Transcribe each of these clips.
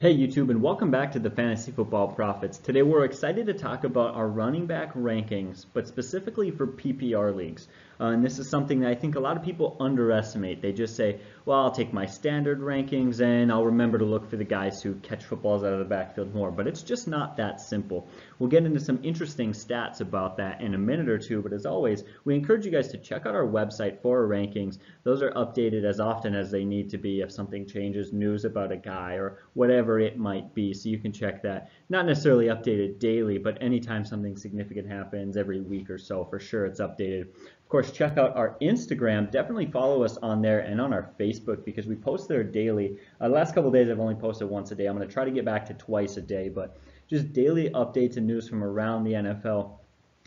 Hey YouTube, and welcome back to the Fantasy Football Profits. Today we're excited to talk about our running back rankings, but specifically for PPR leagues. And this is something that I think a lot of people underestimate. They just say, well, I'll take my standard rankings and I'll remember to look for the guys who catch footballs out of the backfield more. But it's just not that simple. We'll get into some interesting stats about that in a minute or two, but as always, we encourage you guys to check out our website for our rankings. Those are updated as often as they need to be if something changes, news about a guy or whatever it might be, so you can check that. Not necessarily updated daily, but anytime something significant happens, every week or so, for sure it's updated. Of course, check out our Instagram. Definitely follow us on there and on our Facebook because we post there daily. The last couple of days I've only posted once a day. I'm going to try to get back to twice a day, but just daily updates and news from around the NFL.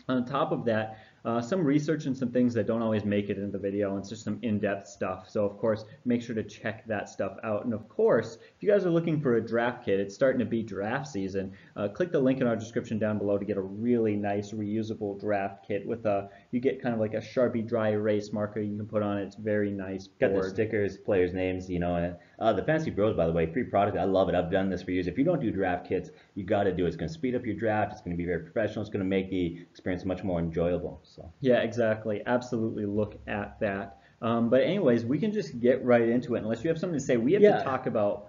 On top of that, some research and some things that don't always make it into the video, and it's just some in-depth stuff. So of course, make sure to check that stuff out. And of course, if you guys are looking for a draft kit, it's starting to be draft season. Click the link in our description down below to get a really nice reusable draft kit with you get kind of like a Sharpie dry erase marker you can put on it. It's very nice. Got the stickers, players' names, and the Fantasy Bros, by the way, free product. I love it. I've done this for years. If you don't do draft kits, you got to do it. It's going to speed up your draft. It's going to be very professional. It's going to make the experience much more enjoyable. So yeah, exactly. Absolutely look at that. But anyways, we can just get right into it. Unless you have something to say, we have to talk about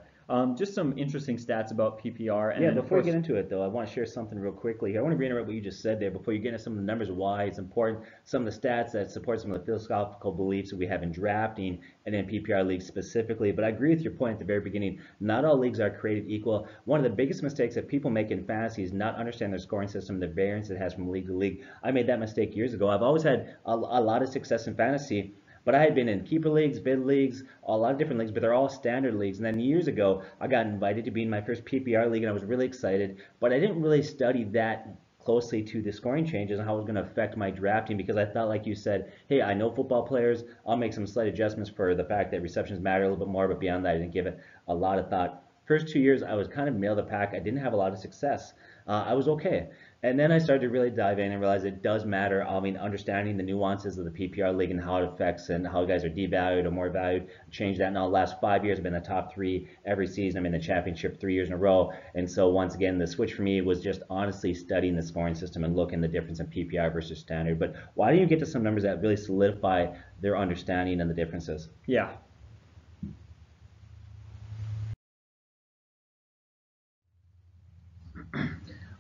just some interesting stats about PPR. And before we get into it, though, I want to share something real quickly here. I want to reiterate what you just said there before you get into some of the numbers, why it's important, some of the stats that support some of the philosophical beliefs that we have in drafting and in PPR leagues specifically. But I agree with your point at the very beginning. Not all leagues are created equal. One of the biggest mistakes that people make in fantasy is not understand their scoring system, the variance it has from league to league. I made that mistake years ago. I've always had a lot of success in fantasy, but I had been in keeper leagues, bid leagues, a lot of different leagues, but they're all standard leagues. And then years ago, I got invited to be in my first PPR league, and I was really excited. But I didn't really study that closely to the scoring changes and how it was going to affect my drafting, because I thought, like you said, hey, I know football players. I'll make some slight adjustments for the fact that receptions matter a little bit more, but beyond that, I didn't give it a lot of thought. First 2 years, I was kind of middle of the pack. I didn't have a lot of success. I was okay. And then I started to really dive in and realize it does matter. I mean, understanding the nuances of the PPR league and how it affects and how guys are devalued or more valued. Change that. Now, the last 5 years, I've been in the top 3 every season. I'm in the championship 3 years in a row. And so once again, the switch for me was just honestly studying the scoring system and looking at the difference in PPR versus standard. But why don't you get to some numbers that really solidify their understanding and the differences? Yeah.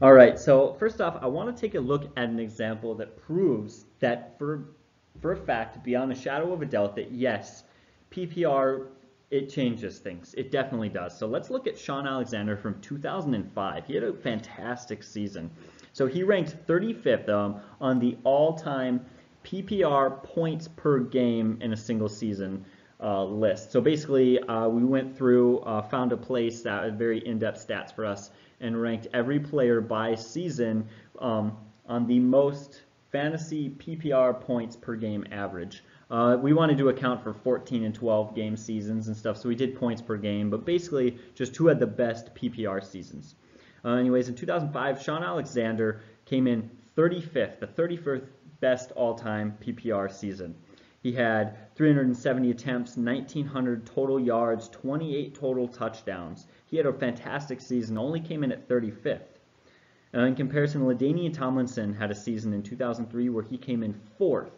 All right, so first off, I want to take a look at an example that proves that for a fact, beyond a shadow of a doubt, that yes, PPR, it changes things. It definitely does. So let's look at Shaun Alexander from 2005. He had a fantastic season. So he ranked 35th on the all-time PPR points per game in a single season list. So basically, we went through, found a place that had very in-depth stats for us, and ranked every player by season on the most fantasy PPR points per game average. We wanted to account for 14 and 12 game seasons and stuff, so we did points per game, but basically just who had the best PPR seasons. Anyways, in 2005, Shaun Alexander came in 35th, the 31st best all-time PPR season. He had 370 attempts, 1,900 total yards, 28 total touchdowns. He had a fantastic season, only came in at 35th. In comparison, LaDainian Tomlinson had a season in 2003 where he came in 4th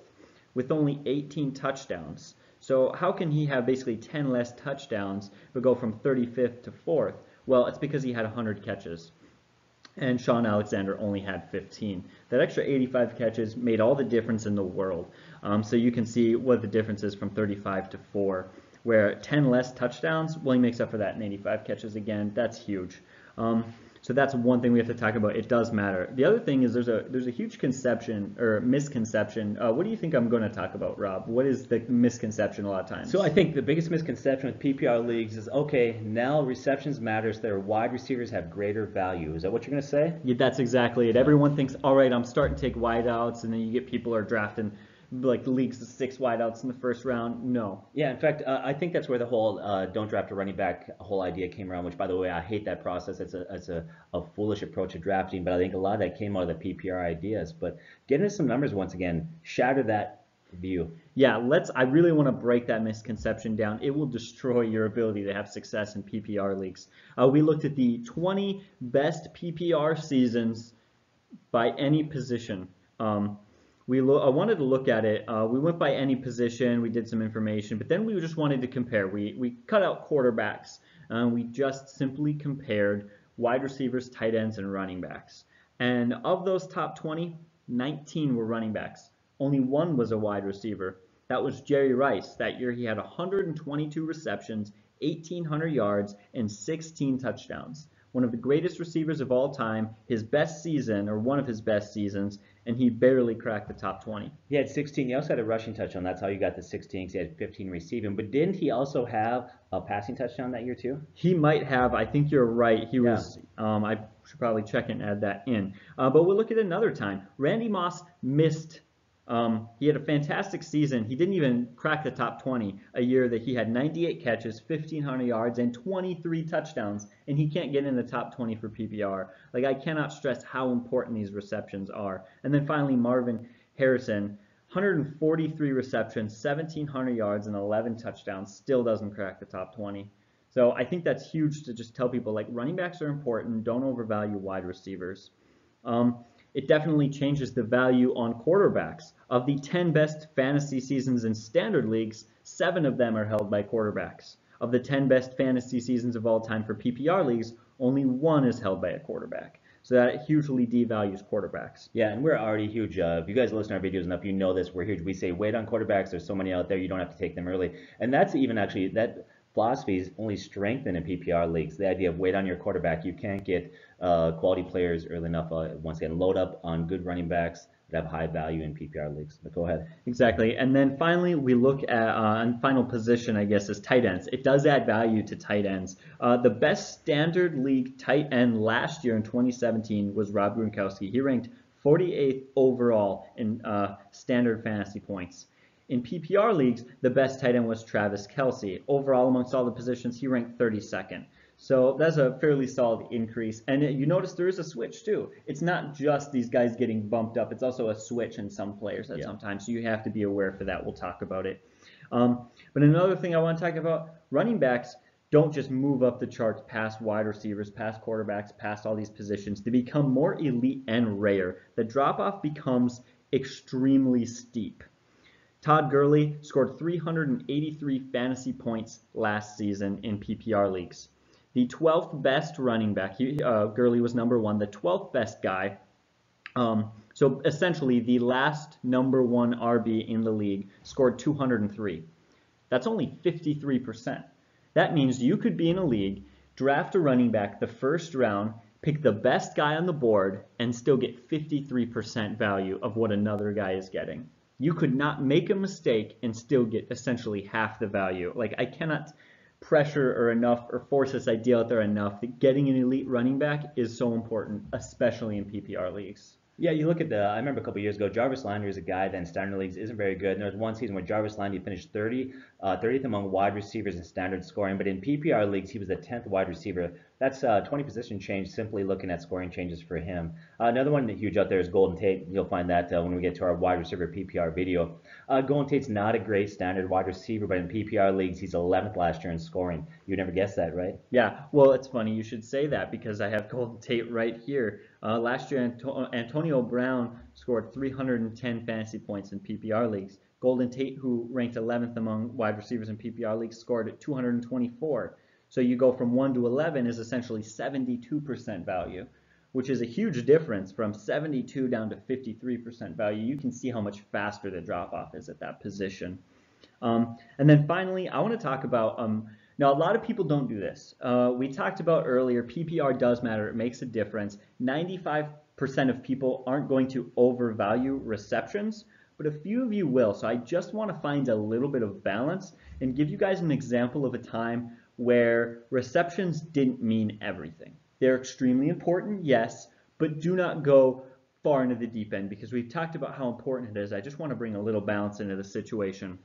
with only 18 touchdowns. So how can he have basically 10 less touchdowns but go from 35th to 4th? Well, it's because he had 100 catches. And Shaun Alexander only had 15. That extra 85 catches made all the difference in the world. So you can see what the difference is from 35 to 4, where 10 less touchdowns, well, he makes up for that in 85 catches again. That's huge. So that's one thing we have to talk about. It does matter. The other thing is there's a huge conception or misconception. What do you think I'm going to talk about, Rob? What is the misconception a lot of times? So I think the biggest misconception with PPR leagues is, okay, now receptions matters. Their wide receivers have greater value. Is that what you're going to say? Yeah, that's exactly it. Everyone thinks, all right, I'm starting to take wideouts, and then you get people who are drafting like leagues of 6 wideouts in the first round. No. Yeah, in fact, I think that's where the whole don't draft a running back whole idea came around, which, by the way, I hate that process. It's a foolish approach to drafting, but I think a lot of that came out of the PPR ideas. But get into some numbers once again, shatter that view. Yeah, I really want to break that misconception down. It will destroy your ability to have success in PPR leagues. We looked at the 20 best PPR seasons by any position. I wanted to look at it. We went by any position. We did some information, but then we just wanted to compare. We cut out quarterbacks. We just simply compared wide receivers, tight ends, and running backs. And of those top 20, 19 were running backs. Only one was a wide receiver. That was Jerry Rice. That year he had 122 receptions, 1,800 yards, and 16 touchdowns. One of the greatest receivers of all time, his best season, or one of his best seasons, and he barely cracked the top 20. He had 16. He also had a rushing touchdown. That's how you got the 16, because he had 15 receiving. But didn't he also have a passing touchdown that year too? He might have. I think you're right. He was. I should probably check and add that in. But we'll look at another time. Randy Moss missed. He had a fantastic season. He didn't even crack the top 20 a year that he had 98 catches, 1,500 yards, and 23 touchdowns, and he can't get in the top 20 for PPR. Like, I cannot stress how important these receptions are. And then finally, Marvin Harrison, 143 receptions, 1,700 yards, and 11 touchdowns, still doesn't crack the top 20. So I think that's huge to just tell people, like, running backs are important. Don't overvalue wide receivers. It definitely changes the value on quarterbacks. Of the 10 best fantasy seasons in standard leagues, 7 of them are held by quarterbacks. Of the 10 best fantasy seasons of all time for PPR leagues, only 1 is held by a quarterback. So that hugely devalues quarterbacks. Yeah, and we're already huge. If you guys listen to our videos enough, you know this. We're huge. We say wait on quarterbacks. There's so many out there. You don't have to take them early. And that's even actually, that philosophy is only strengthened in PPR leagues. The idea of wait on your quarterback. You can't get quality players early enough. Once again, load up on good running backs that have high value in PPR leagues. But go ahead. Exactly. And then finally, we look at, on final position, I guess, is tight ends. It does add value to tight ends. The best standard league tight end last year in 2017 was Rob Gronkowski. He ranked 48th overall in standard fantasy points. In PPR leagues, the best tight end was Travis Kelce. Overall, amongst all the positions, he ranked 32nd. So that's a fairly solid increase. And you notice there is a switch too. It's not just these guys getting bumped up. It's also a switch in some players at some time. So you have to be aware for that. We'll talk about it. But another thing I want to talk about, running backs don't just move up the charts past wide receivers, past quarterbacks, past all these positions. They become more elite and rare. The drop-off becomes extremely steep. Todd Gurley scored 383 fantasy points last season in PPR leagues. The 12th best running back, Gurley was number 1, the 12th best guy. So essentially, the last number 1 RB in the league scored 203. That's only 53%. That means you could be in a league, draft a running back the first round, pick the best guy on the board, and still get 53% value of what another guy is getting. You could not make a mistake and still get essentially half the value. Like, I cannot pressure or force this idea out there enough that getting an elite running back is so important, especially in PPR leagues. Yeah, you look at I remember a couple years ago, Jarvis Landry is a guy that in standard leagues isn't very good. And there was one season where Jarvis Landry finished 30th among wide receivers in standard scoring. But in PPR leagues, he was the 10th wide receiver. That's 20 position change simply looking at scoring changes for him. Another one huge out there is Golden Tate. You'll find that when we get to our wide receiver PPR video. Golden Tate's not a great standard wide receiver, but in PPR leagues, he's 11th last year in scoring. You'd never guess that, right? Yeah, well, it's funny you should say that because I have Golden Tate right here. Last year, Antonio Brown scored 310 fantasy points in PPR leagues. Golden Tate, who ranked 11th among wide receivers in PPR leagues, scored at 224. So you go from 1 to 11 is essentially 72% value, which is a huge difference from 72 down to 53% value. You can see how much faster the drop-off is at that position. And then finally, I want to talk about, now a lot of people don't do this. We talked about earlier, PPR does matter. It makes a difference. 95% of people aren't going to overvalue receptions, but a few of you will. So I just want to find a little bit of balance and give you guys an example of a time where receptions didn't mean everything. They're extremely important, yes, but do not go far into the deep end because we've talked about how important it is. I just want to bring a little balance into the situation.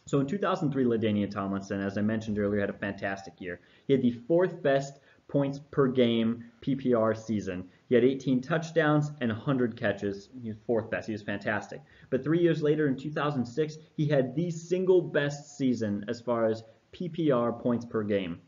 So in 2003, LaDainian Tomlinson, as I mentioned earlier, had a fantastic year. He had the 4th best points per game PPR season. He He had 18 touchdowns and 100 catches. He was fourth best. He was fantastic. But 3 years later, in 2006, he had the single best season as far as PPR points per game.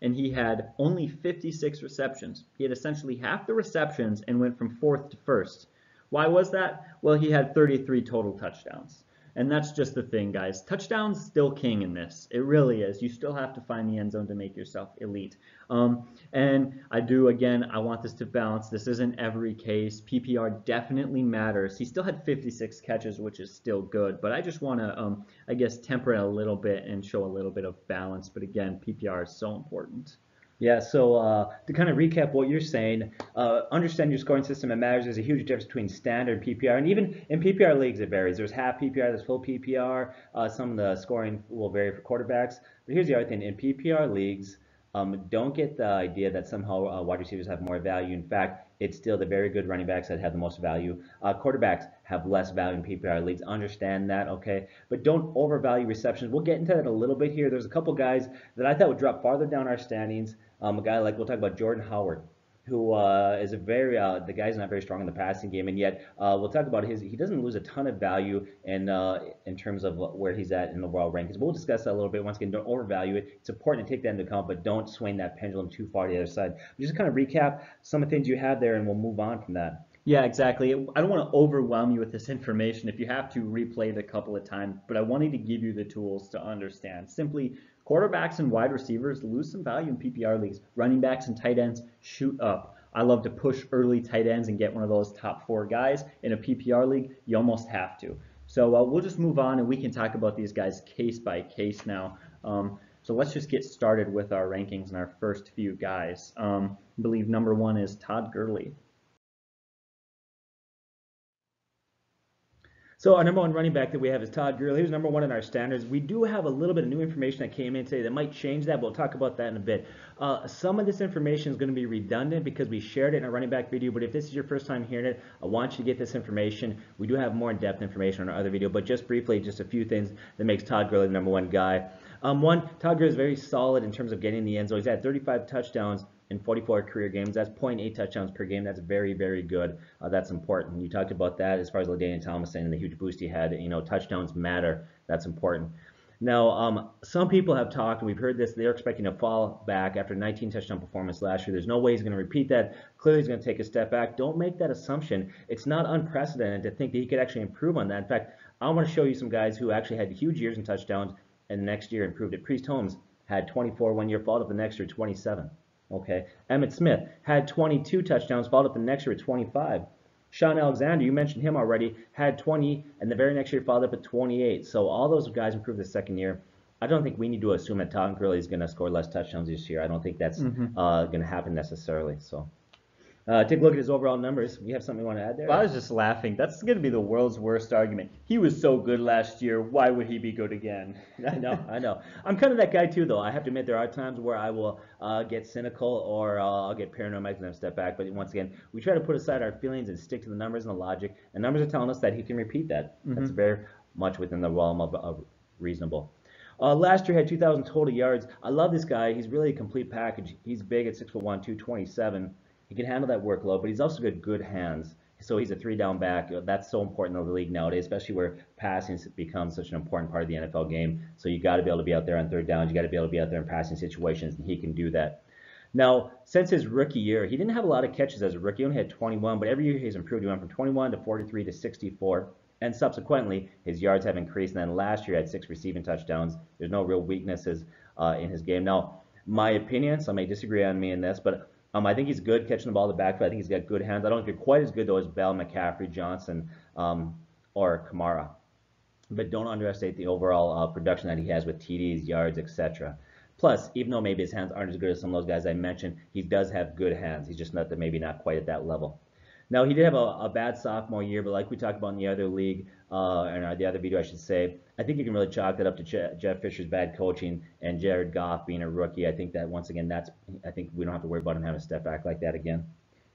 And he had only 56 receptions. He had essentially half the receptions and went from fourth to first. Why was that? Well, he had 33 total touchdowns. And that's just the thing, guys. Touchdowns still king in this. It really is. You still have to find the end zone to make yourself elite. And I want this to balance. This isn't every case. PPR definitely matters. He still had 56 catches, which is still good. But I just want to, temper it a little bit and show a little bit of balance. But again, PPR is so important. Yeah, so to kind of recap what you're saying, understand your scoring system. It matters. There's a huge difference between standard PPR, and even in PPR leagues it varies. There's half PPR, there's full PPR. Some of the scoring will vary for quarterbacks. But here's the other thing: in PPR leagues, don't get the idea that somehow wide receivers have more value. In fact, it's still the very good running backs that have the most value. Quarterbacks have less value in PPR leagues. Understand that, okay? But don't overvalue receptions. We'll get into that a little bit here. There's a couple guys that I thought would drop farther down our standings. A guy like, we'll talk about Jordan Howard, who is the guy's not very strong in the passing game, and yet we'll talk about he doesn't lose a ton of value in terms of where he's at in the overall rankings. But we'll discuss that a little bit. Once again, don't overvalue it. It's important to take that into account, but don't swing that pendulum too far to the other side. Just kind of recap some of the things you have there, and we'll move on from that. Yeah, exactly. I don't want to overwhelm you with this information. If you have to, replay it a couple of times, but I wanted to give you the tools to understand. Simply, quarterbacks and wide receivers lose some value in PPR leagues. Running backs and tight ends shoot up. I love to push early tight ends and get one of those top 4 guys. In a PPR league, you almost have to. So we'll just move on and we can talk about these guys case by case now. So let's just get started with our rankings and our first few guys. I believe number 1 is Todd Gurley. So our number 1 running back that we have is Todd Gurley. He was number 1 in our standards. We do have a little bit of new information that came in today that might change that, but we'll talk about that in a bit. Some of this information is going to be redundant because we shared it in our running back video, but if this is your first time hearing it, I want you to get this information. We do have more in-depth information on our other video, but just briefly, just a few things that makes Todd Gurley the number 1 guy. One, Todd Gurley is very solid in terms of getting the end zone. He's had 35 touchdowns in 44 career games. That's 0.8 touchdowns per game. That's very, very good. That's important. You talked about that as far as LaDainian Tomlinson and the huge boost he had. Touchdowns matter. That's important. Now, some people have talked, and we've heard this, they're expecting a fall back after 19 touchdown performance last year. There's no way he's going to repeat that. Clearly, he's going to take a step back. Don't make that assumption. It's not unprecedented to think that he could actually improve on that. In fact, I want to show you some guys who actually had huge years in touchdowns and next year improved it. Priest Holmes had 24 one year, followed up the next year 27. Okay. Emmitt Smith had 22 touchdowns, followed up the next year at 25. Shaun Alexander, you mentioned him already, had 20, and the very next year followed up at 28. So all those guys improved the second year. I don't think we need to assume that Todd Gurley is going to score less touchdowns this year. I don't think that's going to happen necessarily. So take a look at his overall numbers. You have something you want to add there? Well, I was just laughing. That's going to be the world's worst argument. He was so good last year. Why would he be good again? I know. I'm kind of that guy too, though. I have to admit there are times where I will get cynical or I'll get paranoid and then step back. But once again, we try to put aside our feelings and stick to the numbers and the logic. And numbers are telling us that he can repeat that. That's very much within the realm of reasonable. Last year had 2,000 total yards. I love this guy. He's really a complete package. He's big at 6'1", 227. He can handle that workload, but he's also got good hands. So he's a 3-down back. That's so important in the league nowadays, especially where passing becomes such an important part of the NFL game. So you got to be able to be out there on 3rd downs. You got to be able to be out there in passing situations, and he can do that. Now, since his rookie year, he didn't have a lot of catches as a rookie. He only had 21, but every year he's improved. He went from 21 to 43 to 64. And subsequently, his yards have increased. And then last year, he had 6 receiving touchdowns. There's no real weaknesses in his game. Now, my opinion, some may disagree on me in this, but I think he's good catching the ball in the backfield. I think he's got good hands. I don't think he's quite as good, though, as Bell, McCaffrey, Johnson, or Kamara. But don't underestimate the overall production that he has with TDs, yards, etc. Plus, even though maybe his hands aren't as good as some of those guys I mentioned, he does have good hands. He's just maybe not quite at that level. Now, he did have a bad sophomore year, but like we talked about in the other league, and the other video, I should say, I think you can really chalk that up to Jeff Fisher's bad coaching and Jared Goff being a rookie. I think that, once again, I think we don't have to worry about him having a step back like that again.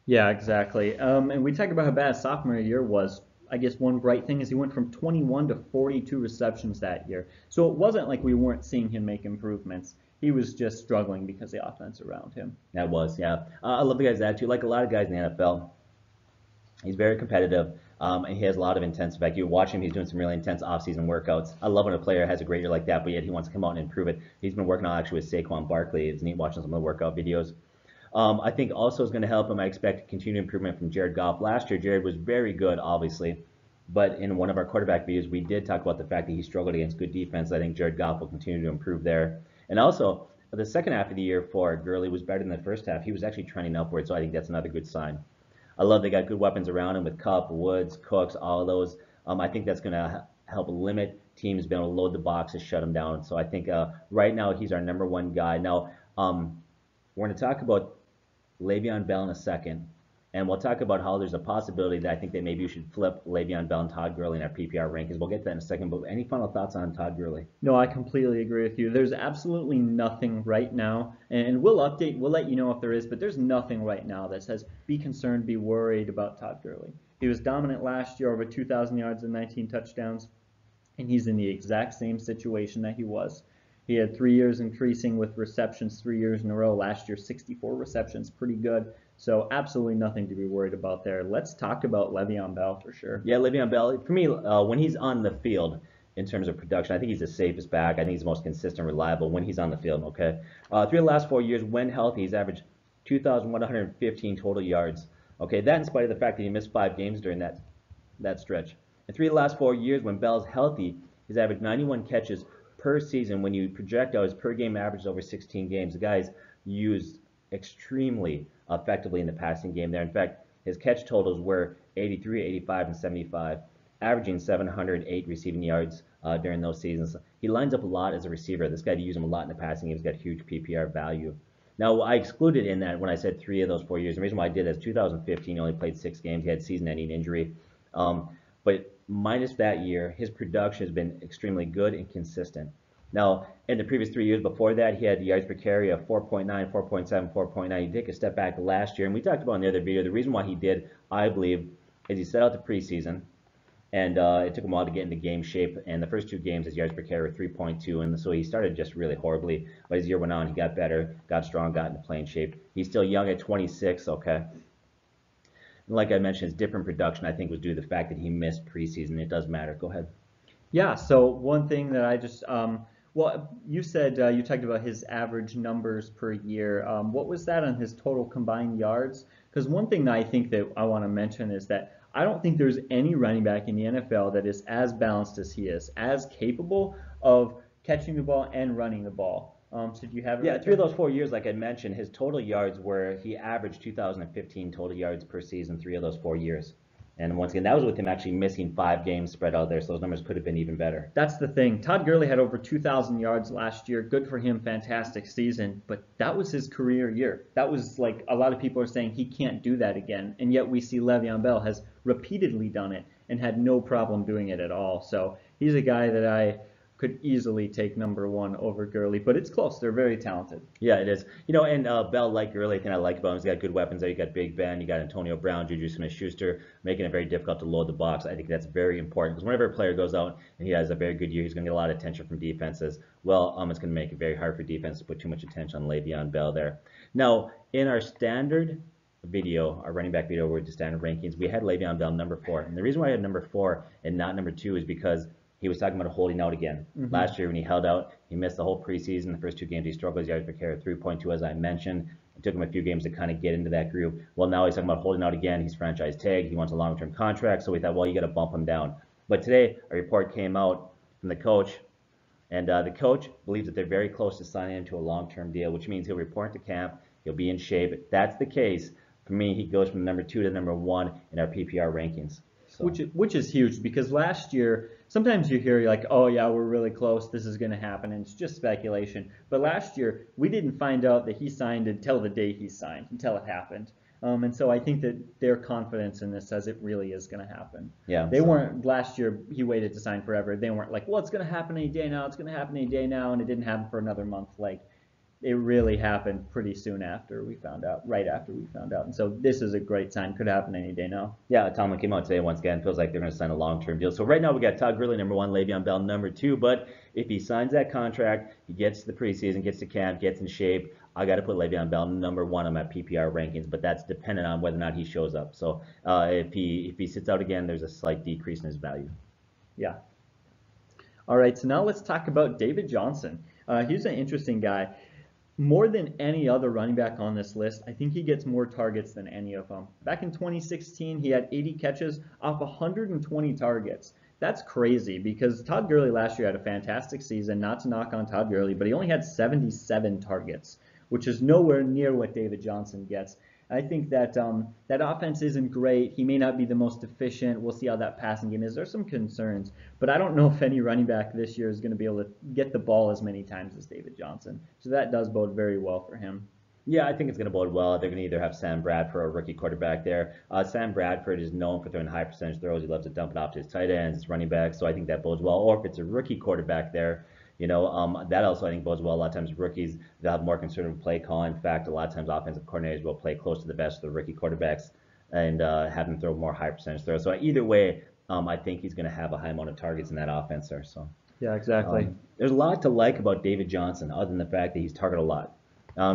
Yeah, exactly. And we talked about how bad sophomore year was. I guess one bright thing is he went from 21 to 42 receptions that year. So it wasn't like we weren't seeing him make improvements. He was just struggling because of the offense around him. That was, yeah. I love the guy's attitude. Like a lot of guys in the NFL, he's very competitive, and he has a lot of intense. In fact, you watch him; he's doing some really intense off-season workouts. I love when a player has a great year like that, but yet he wants to come out and improve it. He's been working on actually with Saquon Barkley. It's neat watching some of the workout videos. I think also is going to help him. I expect continued improvement from Jared Goff. Last year, Jared was very good, obviously, but in one of our quarterback videos, we did talk about the fact that he struggled against good defense. I think Jared Goff will continue to improve there. And also, the second half of the year for Gurley was better than the first half. He was actually trending upward, so I think that's another good sign. I love they got good weapons around him with Kupp, Woods, Cooks, all of those. I think that's going to help limit teams being able to load the box and shut him down. So I think right now he's our number one guy. Now, we're going to talk about Le'Veon Bell in a second, and we'll talk about how there's a possibility that I think that maybe you should flip Le'Veon Bell and Todd Gurley in our PPR rankings. We'll get to that in a second, but any final thoughts on Todd Gurley? No, I completely agree with you. There's absolutely nothing right now, and we'll let you know if there is, but there's nothing right now that says be concerned, be worried about Todd Gurley. He was dominant last year, over 2,000 yards and 19 touchdowns, and he's in the exact same situation that he was. He had 3 years increasing with receptions 3 years in a row. Last year, 64 receptions, pretty good. So absolutely nothing to be worried about there. Let's talk about Le'Veon Bell for sure. Yeah, Le'Veon Bell, for me, when he's on the field in terms of production, I think he's the safest back. I think he's the most consistent, reliable when he's on the field, okay? 3 of the last 4 years, when healthy, he's averaged 2,115 total yards. Okay, that in spite of the fact that he missed 5 games during that stretch. In 3 of the last 4 years, when Bell's healthy, he's averaged 91 catches per season. When you project out his per game average over 16 games, the guy's used extremely effectively in the passing game there. In fact, his catch totals were 83, 85, and 75, averaging 708 receiving yards during those seasons. He lines up a lot as a receiver. This guy, you use him a lot in the passing game. He's got huge PPR value. Now, I excluded in that when I said 3 of those 4 years. The reason why I did that is 2015, he only played 6 games. He had season-ending injury. But minus that year, his production has been extremely good and consistent. Now, in the previous 3 years before that, he had yards per carry of 4.9, 4.7, 4.9. He took a step back last year, and we talked about in the other video, the reason why he did, I believe, is he set out the preseason, and it took him a while to get into game shape. And the first 2 games, his yards per carry were 3.2, and so he started just really horribly. But as the year went on, he got better, got strong, got into playing shape. He's still young at 26, okay? And like I mentioned, his different production, I think, was due to the fact that he missed preseason. It does matter. Go ahead. Yeah, so one thing that I just, well, you said you talked about his average numbers per year. What was that on his total combined yards? Because one thing that I think that I want to mention is that I don't think there's any running back in the NFL that is as balanced as he is, as capable of catching the ball and running the ball. So do you have it? Yeah, right 3 of there? those 4 years, like I mentioned, his total yards were, he averaged 2,015 total yards per season 3 of those 4 years. And once again, that was with him actually missing 5 games spread out there, so those numbers could have been even better. That's the thing. Todd Gurley had over 2,000 yards last year. Good for him, fantastic season. But that was his career year. That was like a lot of people are saying he can't do that again. And yet we see Le'Veon Bell has repeatedly done it and had no problem doing it at all. So he's a guy that I could easily take number 1 over Gurley, but it's close. They're very talented. Yeah, it is. You know, and Bell, like Gurley, thing I like about him, he's got good weapons there. You got Big Ben, you got Antonio Brown, Juju Smith-Schuster, making it very difficult to load the box. I think that's very important because whenever a player goes out and he has a very good year, he's going to get a lot of attention from defenses. Well, it's going to make it very hard for defense to put too much attention on Le'Veon Bell there. Now, in our standard video, our running back video, where we did standard rankings, we had Le'Veon Bell number 4. And the reason why I had number 4 and not number 2 is because he was talking about holding out again. Mm-hmm. Last year when he held out, he missed the whole preseason. The first 2 games he struggled his yards per carry, 3.2 as I mentioned. It took him a few games to kind of get into that groove. Well, now he's talking about holding out again. He's franchise tagged. He wants a long-term contract. So we thought, well, you got to bump him down. But today a report came out from the coach, and the coach believes that they're very close to signing him to a long-term deal, which means he'll report to camp. He'll be in shape. If that's the case, for me, he goes from number 2 to number 1 in our PPR rankings. So. Which is huge because last year, sometimes you hear like, oh yeah, we're really close, this is going to happen, and it's just speculation. But last year, we didn't find out that he signed until the day he signed, until it happened. And so I think that their confidence in this says it really is going to happen. Yeah. They weren't, last year, he waited to sign forever. They weren't like, well, it's going to happen any day now, it's going to happen any day now, and it didn't happen for another month. Like, it really happened pretty soon after we found out, right after we found out. And so this is a great sign. Could happen any day now. Yeah, Tomlin came out today once again. Feels like they're going to sign a long-term deal. So right now we got Todd Gurley, number 1, Le'Veon Bell, number 2. But if he signs that contract, he gets to the preseason, gets to camp, gets in shape, I got to put Le'Veon Bell number 1 on my PPR rankings. But that's dependent on whether or not he shows up. So if he sits out again, there's a slight decrease in his value. Yeah. All right, so now let's talk about David Johnson. He's an interesting guy. More than any other running back on this list, I think he gets more targets than any of them. Back in 2016, he had 80 catches off 120 targets. That's crazy because Todd Gurley last year had a fantastic season, not to knock on Todd Gurley, but he only had 77 targets, which is nowhere near what David Johnson gets. I think that that offense isn't great. He may not be the most efficient. We'll see how that passing game is. There's some concerns, but I don't know if any running back this year is going to be able to get the ball as many times as David Johnson. So that does bode very well for him. Yeah, I think it's going to bode well. They're going to either have Sam Bradford or a rookie quarterback there. Sam Bradford is known for throwing high percentage throws. He loves to dump it off to his tight ends, his running backs. So I think that bodes well. Or if it's a rookie quarterback there, that also I think bodes well. A lot of times rookies, they'll have more conservative play calling. In fact, a lot of times offensive coordinators will play close to the best of the rookie quarterbacks and have them throw more high percentage throws. So either way, I think he's going to have a high amount of targets in that offense there. So yeah, exactly. There's a lot to like about David Johnson other than the fact that he's targeted a lot.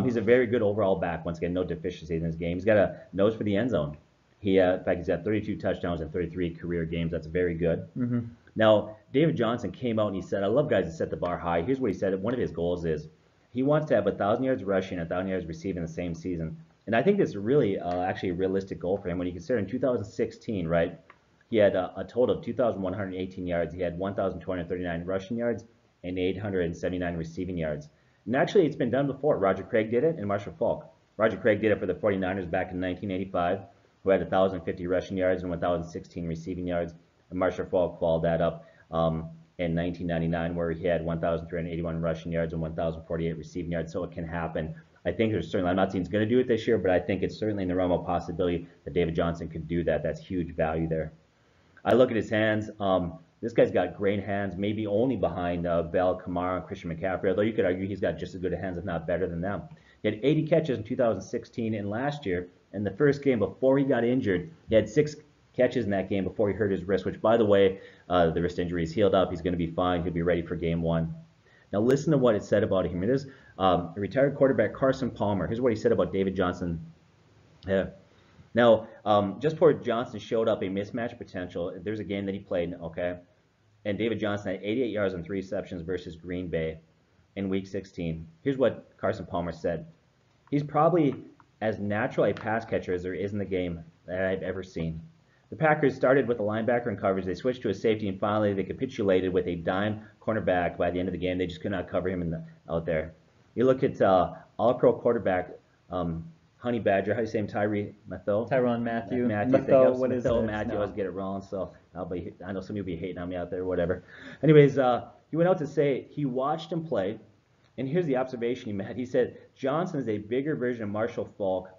He's a very good overall back. Once again, no deficiencies in his game. He's got a nose for the end zone. In fact, he's got 32 touchdowns in 33 career games. That's very good. Mm-hmm. Now, David Johnson came out and he said, I love guys that set the bar high. Here's what he said. One of his goals is he wants to have 1,000 yards rushing and 1,000 yards receiving the same season. And I think that's really actually a realistic goal for him when you consider in 2016, right? He had a total of 2,118 yards. He had 1,239 rushing yards and 879 receiving yards. And actually, it's been done before. Roger Craig did it and Marshall Faulk. Roger Craig did it for the 49ers back in 1985, who had 1,050 rushing yards and 1,016 receiving yards. And Marshall Faulk followed that up in 1999, where he had 1,381 rushing yards and 1,048 receiving yards. So it can happen. I think there's certainly, I'm not saying he's going to do it this year, but I think it's certainly in the realm of possibility that David Johnson could do that. That's huge value there. I look at his hands. This guy's got great hands, maybe only behind Bell, Kamara, and Christian McCaffrey, although you could argue he's got just as good hands, if not better than them. He had 80 catches in 2016, and last year, in the first game before he got injured, he had 6 catches in that game before he hurt his wrist, which, by the way, the wrist injury is healed up. He's going to be fine. He'll be ready for game 1. Now, listen to what it said about him. It is retired quarterback Carson Palmer. Here's what he said about David Johnson. Now, just before Johnson showed up a mismatch potential, there's a game that he played, okay? And David Johnson had 88 yards and 3 receptions versus Green Bay in Week 16. Here's what Carson Palmer said. He's probably as natural a pass catcher as there is in the game that I've ever seen. The Packers started with a linebacker in coverage. They switched to a safety, and finally they capitulated with a dime cornerback by the end of the game. They just could not cover him out there. You look at all-pro quarterback Honey Badger, how do you say him? Tyrann Mathieu. Mathieu, what is it? Mathieu, I always get it wrong, so I know some of you will be hating on me out there, whatever. Anyways, he went out to say he watched him play, and here's the observation he made. He said, Johnson is a bigger version of Marshall Faulk,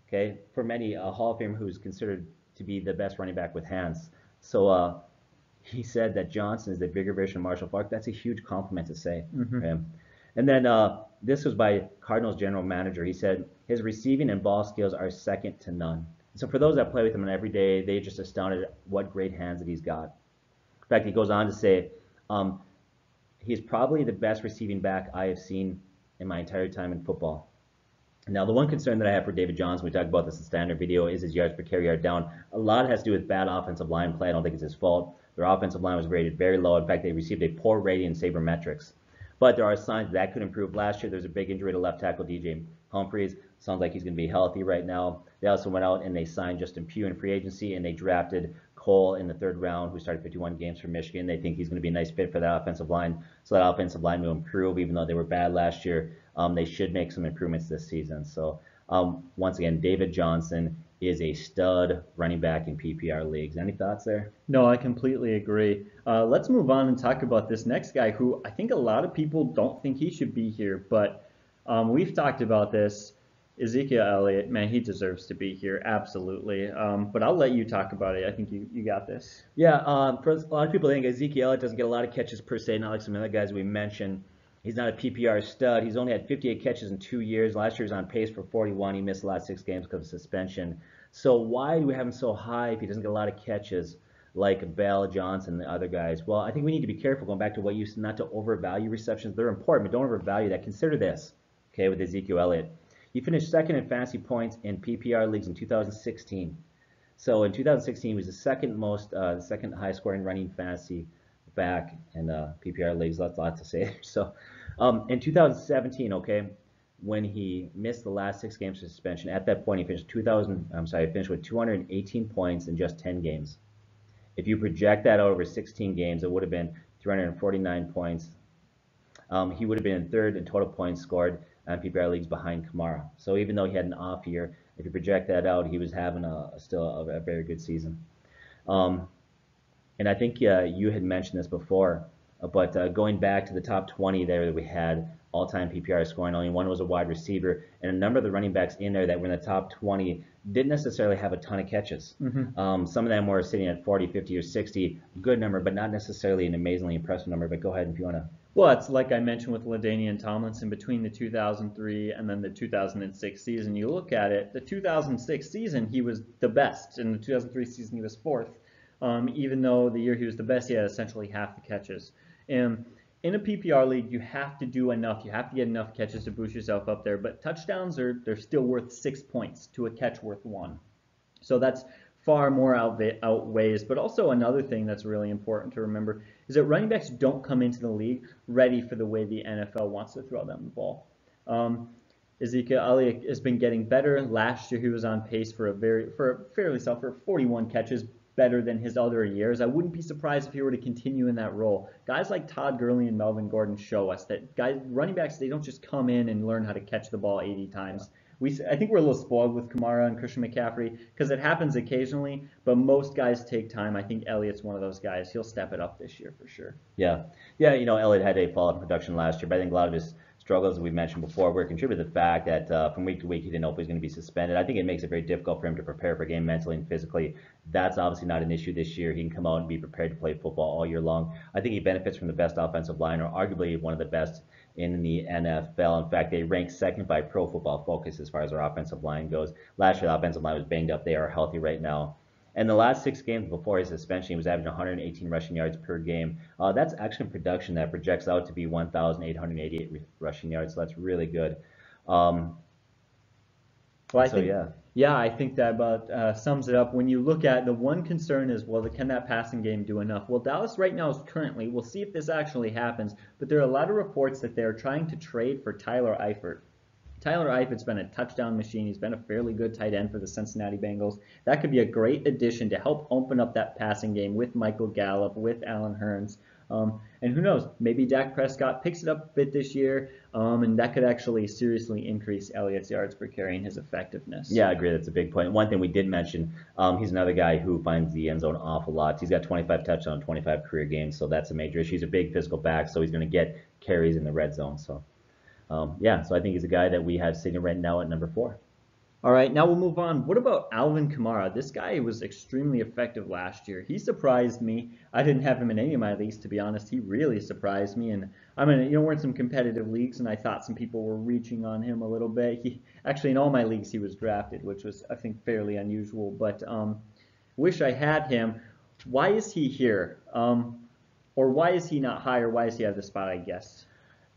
okay, for many, a Hall of Famer who's considered to be the best running back with hands. So he said that Johnson is the bigger version of Marshall Faulk. That's a huge compliment to say for him. And then this was by Cardinals general manager. He said his receiving and ball skills are second to none. So for those that play with him every day, they're just astounded at what great hands that he's got. In fact, he goes on to say he's probably the best receiving back I have seen in my entire time in football. Now, the one concern that I have for David Johnson, we talked about this in standard video, is his yards per carry yard down. A lot has to do with bad offensive line play. I don't think it's his fault. Their offensive line was rated very low. In fact, they received a poor rating in sabermetrics. But there are signs that could improve. Last year, there was a big injury to left tackle DJ Humphries. Sounds like he's going to be healthy right now. They also went out and they signed Justin Pugh in free agency, and they drafted Cole in the 3rd round, who started 51 games for Michigan. They think he's going to be a nice fit for that offensive line. So that offensive line will improve, even though they were bad last year. They should make some improvements this season. So once again, David Johnson is a stud running back in PPR leagues. Any thoughts there? No, I completely agree. Let's move on and talk about this next guy who I think a lot of people don't think he should be here, but we've talked about this. Ezekiel Elliott, man, he deserves to be here, absolutely. But I'll let you talk about it. I think you got this. Yeah, for a lot of people, I think Ezekiel Elliott doesn't get a lot of catches per se, not like some other guys we mentioned. He's not a PPR stud. He's only had 58 catches in 2 years. Last year he was on pace for 41. He missed the last 6 games because of suspension. So why do we have him so high if he doesn't get a lot of catches like Bell, Johnson, and the other guys? Well, I think we need to be careful, going back to what you said, not to overvalue receptions. They're important, but don't overvalue that. Consider this, okay, with Ezekiel Elliott. He finished second in fantasy points in PPR leagues in 2016. So in 2016, he was the second highest scoring running fantasy back in PPR leagues. That's a lot to say. So in 2017, okay, when he missed the last 6 games of suspension, at that point he finished finished with 218 points in just 10 games. If you project that out over 16 games, it would have been 349 points. He would have been in third in total points scored on PPR leagues behind Kamara. So even though he had an off year, if you project that out, he was having still a very good season. And I think you had mentioned this before, but going back to the top 20 there that we had all-time PPR scoring, only one was a wide receiver, and a number of the running backs in there that were in the top 20 didn't necessarily have a ton of catches. Some of them were sitting at 40, 50, or 60, good number, but not necessarily an amazingly impressive number. But go ahead if you want to. Well, it's like I mentioned with LaDainian Tomlinson between the 2003 and then the 2006 season. You look at it, the 2006 season, he was the best. In the 2003 season, he was fourth. Even though the year he was the best, he had essentially half the catches. And in a PPR league, you have to do enough. You have to get enough catches to boost yourself up there. But touchdowns they're still worth 6 points to a catch worth 1. So that's far more outweighs. But also another thing that's really important to remember is that running backs don't come into the league ready for the way the NFL wants to throw them the ball. Ezekiel Elliott has been getting better. Last year he was on pace for fairly self for 41 catches, better than his other years. I wouldn't be surprised if he were to continue in that role. Guys like Todd Gurley and Melvin Gordon show us that running backs, they don't just come in and learn how to catch the ball 80 times. I think we're a little spoiled with Kamara and Christian McCaffrey because it happens occasionally, but most guys take time. I think Elliott's one of those guys. He'll step it up this year for sure. Yeah, Elliott had a fall in production last year, but I think a lot of his struggles, as we mentioned before, were contributed to the fact that from week to week he didn't know if he was going to be suspended. I think it makes it very difficult for him to prepare for a game mentally and physically. That's obviously not an issue this year. He can come out and be prepared to play football all year long. I think he benefits from the best offensive line, or arguably one of the best in the NFL. In fact, they rank second by Pro Football Focus as far as their offensive line goes. Last year, the offensive line was banged up. They are healthy right now. And the last 6 games before his suspension, he was averaging 118 rushing yards per game. That's actually production that projects out to be 1,888 rushing yards. So that's really good. I think that about sums it up. When you look at the one concern is, well, can that passing game do enough? Well, Dallas right now is currently, we'll see if this actually happens, but there are a lot of reports that they're trying to trade for Tyler Eifert. Tyler Eifert's been a touchdown machine. He's been a fairly good tight end for the Cincinnati Bengals. That could be a great addition to help open up that passing game with Michael Gallup, with Allen Hurns. And who knows, maybe Dak Prescott picks it up a bit this year, and that could actually seriously increase Elliott's yards per carry and his effectiveness. Yeah, I agree. That's a big point. One thing we did mention, he's another guy who finds the end zone an awful lot. He's got 25 touchdowns, 25 career games, so that's a major issue. He's a big physical back, so he's going to get carries in the red zone. So, so I think he's a guy that we have sitting right now at number 4. All right, now we'll move on. What about Alvin Kamara? This guy was extremely effective last year. He surprised me. I didn't have him in any of my leagues, to be honest. He really surprised me. And we're in some competitive leagues, and I thought some people were reaching on him a little bit. Actually, in all my leagues, he was drafted, which was, I think, fairly unusual. But wish I had him. Why is he here? Or why is he not higher? Why is he at the spot, I guess?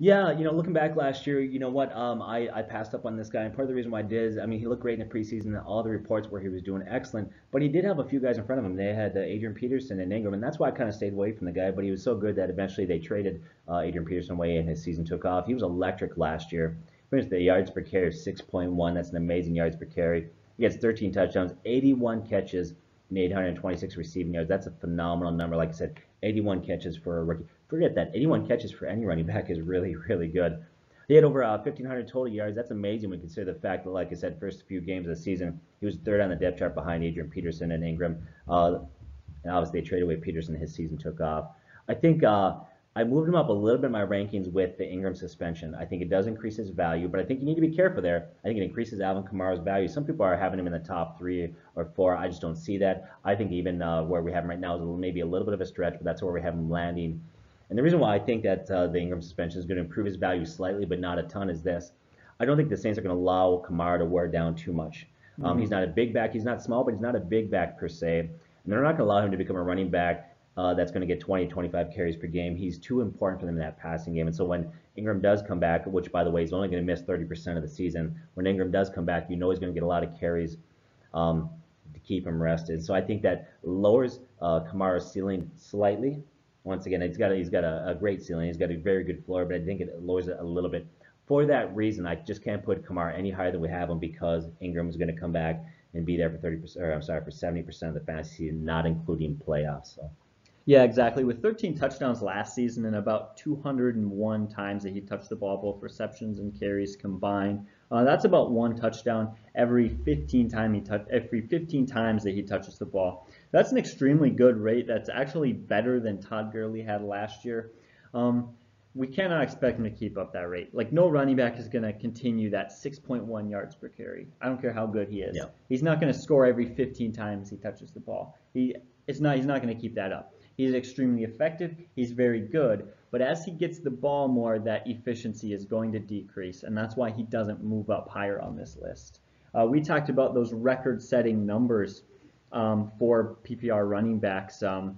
Yeah, looking back last year, I passed up on this guy, and part of the reason why I did is, he looked great in the preseason. All the reports where he was doing excellent, but he did have a few guys in front of him. They had Adrian Peterson and Ingram, and that's why I kind of stayed away from the guy, but he was so good that eventually they traded Adrian Peterson away and his season took off. He was electric last year. Finished the yards per carry of 6.1. That's an amazing yards per carry. He gets 13 touchdowns, 81 catches, and 826 receiving yards. That's a phenomenal number. Like I said, 81 catches for a rookie. Forget that. 81 catches for any running back is really, really good. He had over 1,500 total yards. That's amazing when you consider the fact that, like I said, first few games of the season, he was third on the depth chart behind Adrian Peterson and Ingram. And obviously, they traded away Peterson. His season took off. I think I moved him up a little bit in my rankings with the Ingram suspension. I think it does increase his value, but I think you need to be careful there. I think it increases Alvin Kamara's value. Some people are having him in the top 3 or 4. I just don't see that. I think even where we have him right now is maybe a little bit of a stretch, but that's where we have him landing. And the reason why I think that the Ingram suspension is going to improve his value slightly, but not a ton, is this. I don't think the Saints are going to allow Kamara to wear down too much. He's not a big back. He's not small, but he's not a big back per se. And they're not going to allow him to become a running back that's going to get 20, 25 carries per game. He's too important for them in that passing game. And so when Ingram does come back, which, by the way, he's only going to miss 30% of the season, when Ingram does come back, you know he's going to get a lot of carries to keep him rested. So I think that lowers Kamara's ceiling slightly. Once again, he's got a great ceiling. He's got a very good floor, but I think it lowers it a little bit. For that reason, I just can't put Kamara any higher than we have him because Ingram is going to come back and be there for 30%, or I'm sorry, for 70% of the fantasy season, not including playoffs. So. Yeah, exactly. With 13 touchdowns last season and about 201 times that he touched the ball, both receptions and carries combined, that's about one touchdown every 15 times that he touches the ball. That's an extremely good rate. That's actually better than Todd Gurley had last year. We cannot expect him to keep up that rate. Like, no running back is going to continue that 6.1 yards per carry. I don't care how good he is. Yeah. He's not going to score every 15 times he touches the ball. He's not going to keep that up. He's extremely effective. He's very good. But as he gets the ball more, that efficiency is going to decrease, and that's why he doesn't move up higher on this list. We talked about those record-setting numbers for PPR running backs. Do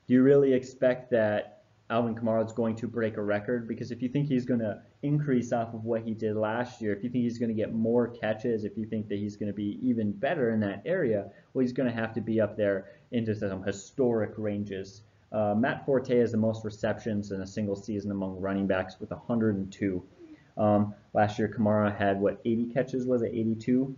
you really expect that Alvin Kamara is going to break a record? Because if you think he's going to increase off of what he did last year, if you think he's going to get more catches, if you think that he's going to be even better in that area, well, he's going to have to be up there into some historic ranges. Matt Forte has the most receptions in a single season among running backs with 102. Last year, Kamara had, 80 catches? Was it 82?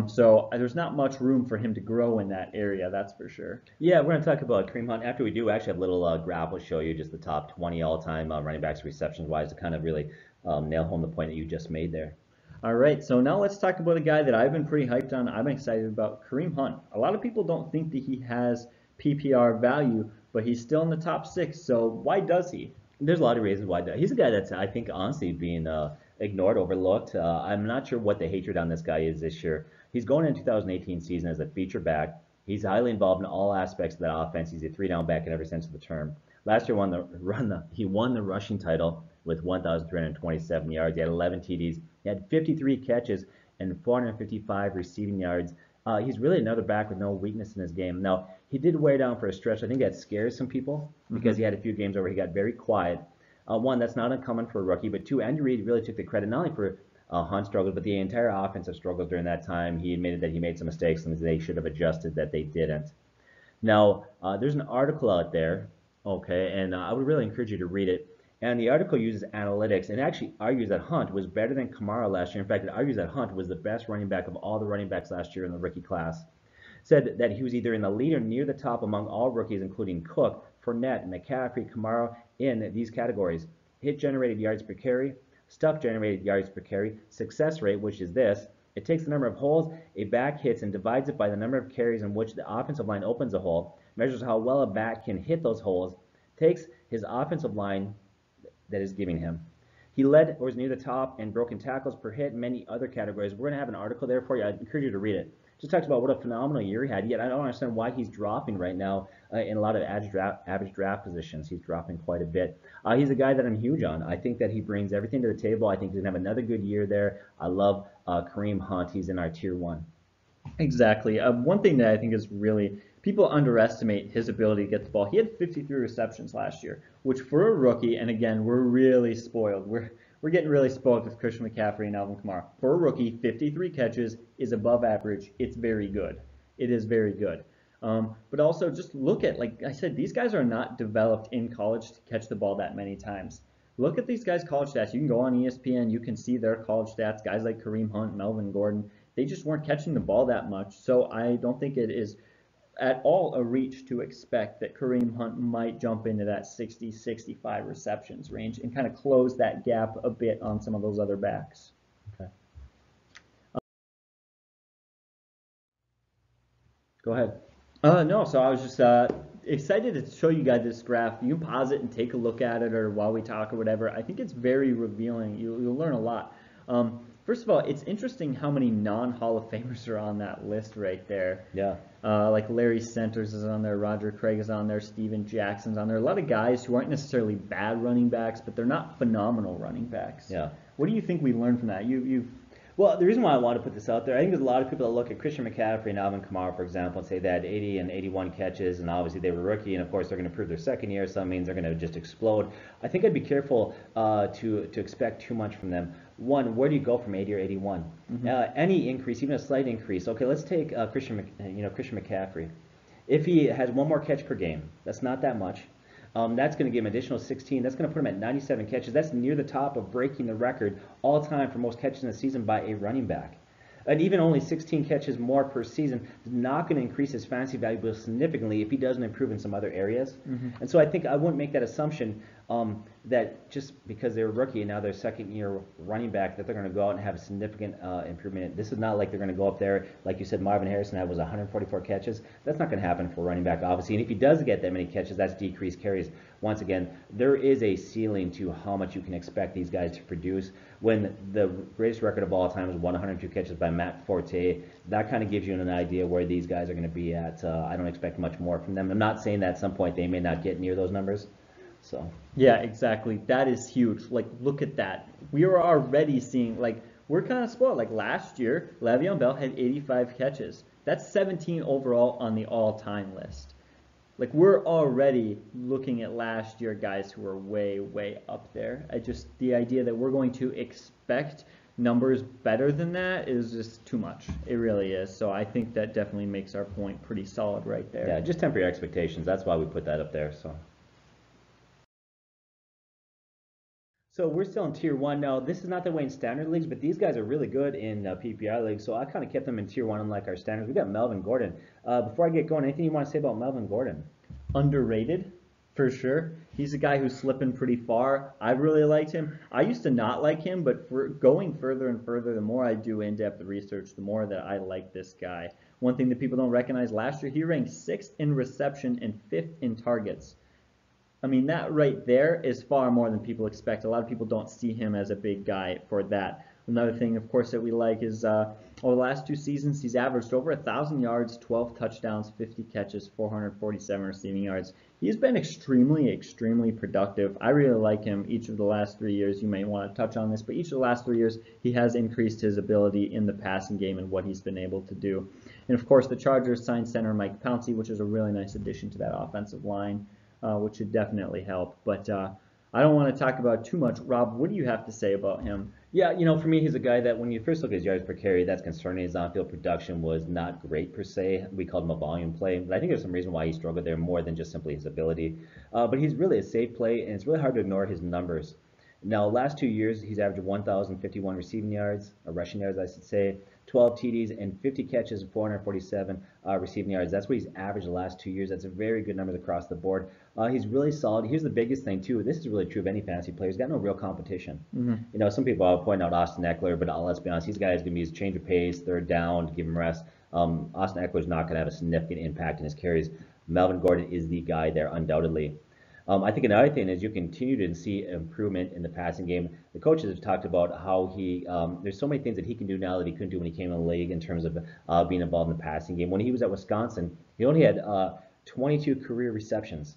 So there's not much room for him to grow in that area, that's for sure. Yeah, we're going to talk about Kareem Hunt after we do. We actually have a little graph. We'll show you just the top 20 all-time running backs receptions-wise to kind of really nail home the point that you just made there. All right, so now let's talk about a guy that I've been pretty hyped on. I'm excited about Kareem Hunt. A lot of people don't think that he has PPR value, but he's still in the top 6, so why does he? There's a lot of reasons why. He's a guy that's, I think, honestly being ignored, overlooked. I'm not sure what the hatred on this guy is this year. He's going in 2018 season as a feature back. He's highly involved in all aspects of that offense. He's a 3-down back in every sense of the term. Last year, he won the rushing title with 1,327 yards. He had 11 TDs. He had 53 catches and 455 receiving yards. He's really another back with no weakness in his game. Now, he did wear down for a stretch. I think that scares some people because he had a few games where he got very quiet. One, that's not uncommon for a rookie, but two, Andy Reid really took the credit not only for Hunt struggled, but the entire offensive struggled during that time. He admitted that he made some mistakes and they should have adjusted, that they didn't. Now, there's an article out there, okay, and I would really encourage you to read it. And the article uses analytics and actually argues that Hunt was better than Kamara last year. In fact, it argues that Hunt was the best running back of all the running backs last year in the rookie class. Said that he was either in the lead or near the top among all rookies, including Cook, Fournette, McCaffrey, Kamara, in these categories: hit-generated yards per carry, stuff-generated yards per carry, success rate, which is this. It takes the number of holes a back hits and divides it by the number of carries in which the offensive line opens a hole, measures how well a back can hit those holes, takes his offensive line that is giving him. He led or was near the top in broken tackles per hit and many other categories. We're going to have an article there for you. I encourage you to read it. Just talks about what a phenomenal year he had, yet I don't understand why he's dropping right now in a lot of average draft positions. He's dropping quite a bit. He's a guy that I'm huge on. I think that he brings everything to the table. I think he's going to have another good year there. I love Kareem Hunt. He's in our tier 1. Exactly. One thing that I think is really, people underestimate his ability to get the ball. He had 53 receptions last year, which for a rookie, and again, we're really spoiled. We're getting really spoiled with Christian McCaffrey and Alvin Kamara. For a rookie, 53 catches is above average. It's very good. It is very good. But also just look at, like I said, these guys are not developed in college to catch the ball that many times. Look at these guys' college stats. You can go on ESPN. You can see their college stats. Guys like Kareem Hunt, Melvin Gordon, they just weren't catching the ball that much. So I don't think it is at all a reach to expect that Kareem Hunt might jump into that 60, 65 receptions range and kind of close that gap a bit on some of those other backs. Okay. Go ahead. No, so I was just excited to show you guys this graph. You can pause it and take a look at it, or while we talk or whatever. I think it's very revealing. You'll learn a lot. First of all, it's interesting how many non-Hall of Famers are on that list right there. Yeah. Like Larry Centers is on there, Roger Craig is on there, Steven Jackson's on there. A lot of guys who aren't necessarily bad running backs, but they're not phenomenal running backs. Yeah. What do you think we learned from that? Well, the reason why I want to put this out there, I think there's a lot of people that look at Christian McCaffrey and Alvin Kamara, for example, and say they had 80 and 81 catches, and obviously they were rookie, and of course they're going to prove their second year, so that means they're going to just explode. I think I'd be careful to expect too much from them. One, where do you go from 80 or 81? Any increase, even a slight increase. Okay, let's take Christian McCaffrey. If he has one more catch per game, that's not that much. That's going to give him additional 16. That's going to put him at 97 catches. That's near the top of breaking the record all time for most catches in a season by a running back. And even only 16 catches more per season is not going to increase his fantasy value significantly if he doesn't improve in some other areas. And so I think I wouldn't make that assumption that just because they're a rookie and now they're second year running back that they're going to go out and have a significant improvement. This is not like they're going to go up there, like you said, Marvin Harrison had was 144 catches. That's not going to happen for a running back, obviously. And if he does get that many catches, that's decreased carries. Once again, there is a ceiling to how much you can expect these guys to produce. When the greatest record of all time is 102 catches by Matt Forte, that kind of gives you an idea where these guys are going to be at. I don't expect much more from them. I'm not saying that at some point they may not get near those numbers. So Yeah, exactly. That is huge. Like, look at that. We are already seeing, like, we're kind of spoiled. Like, last year, Le'Veon Bell had 85 catches. That's 17 overall on the all-time list. Like, we're already looking at last year guys who are way, way up there. The idea that we're going to expect numbers better than that is just too much. It really is. So I think that definitely makes our point pretty solid right there. yeah, just temper your expectations. That's why we put that up there. So we're still in Tier 1 now. This is not the way in standard leagues, but these guys are really good in PPR leagues, so I kind of kept them in Tier 1 unlike our standards. We got Melvin Gordon. Before I get going, anything you want to say about Melvin Gordon? Underrated, for sure. He's a guy who's slipping pretty far. I really liked him. I used to not like him, but for going further and further, the more I do in-depth research, the more that I like this guy. One thing that people don't recognize, last year he ranked 6th in reception and 5th in targets. I mean, that right there is far more than people expect. A lot of people don't see him as a big guy for that. Another thing, of course, that we like is over the last 2 seasons, he's averaged over 1,000 yards, 12 touchdowns, 50 catches, 447 receiving yards. He's been extremely, extremely productive. I really like him each of the last 3 years. You may want to touch on this, but each of the last 3 years, he has increased his ability in the passing game and what he's been able to do. And, of course, the Chargers signed center Mike Pouncey, which is a really nice addition to that offensive line. Which should definitely help. But I don't want to talk about too much. Rob, what do you have to say about him? Yeah, for me, he's a guy that when you first look at his yards per carry, that's concerning. His on-field production was not great per se. We called him a volume play, but I think there's some reason why he struggled there more than just simply his ability. But he's really a safe play, and it's really hard to ignore his numbers. Now, last 2 years, he's averaged 1,051 receiving yards, or rushing yards, I should say, 12 TDs, and 50 catches, 447 receiving yards. That's what he's averaged the last 2 years. That's a very good numbers across the board. He's really solid. Here's the biggest thing, too. This is really true of any fantasy player. He's got no real competition. Some people will point out Austin Eckler, but let's be honest, these guys are going to use change of pace, third down, to give him rest. Austin Eckler is not going to have a significant impact in his carries. Melvin Gordon is the guy there, undoubtedly. I think another thing is you continue to see improvement in the passing game. The coaches have talked about how there's so many things that he can do now that he couldn't do when he came in the league in terms of being involved in the passing game. When he was at Wisconsin, he only had 22 career receptions.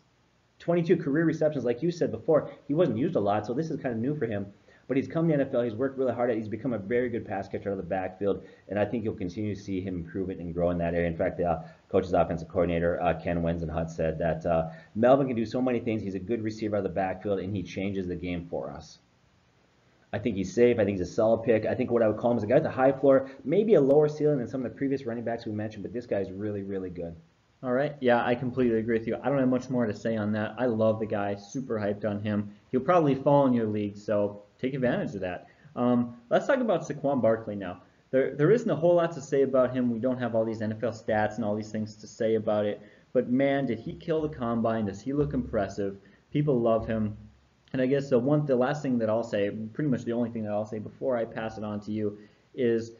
22 career receptions, like you said before, he wasn't used a lot, so this is kind of new for him. But he's come to the NFL, he's worked really hard at it, he's become a very good pass catcher out of the backfield, and I think you'll continue to see him improve it and grow in that area. In fact, the coach's offensive coordinator, Ken Wenzenhut, said that Melvin can do so many things, he's a good receiver out of the backfield, and he changes the game for us. I think he's safe, I think he's a solid pick. I think what I would call him is a guy with a high floor, maybe a lower ceiling than some of the previous running backs we mentioned, but this guy's really, really good. All right. Yeah, I completely agree with you. I don't have much more to say on that. I love the guy. Super hyped on him. He'll probably fall in your league, so take advantage of that. Let's talk about Saquon Barkley now. There isn't a whole lot to say about him. We don't have all these NFL stats and all these things to say about it. But, man, did he kill the combine? Does he look impressive? People love him. And I guess the last thing that I'll say, pretty much the only thing that I'll say before I pass it on to you, is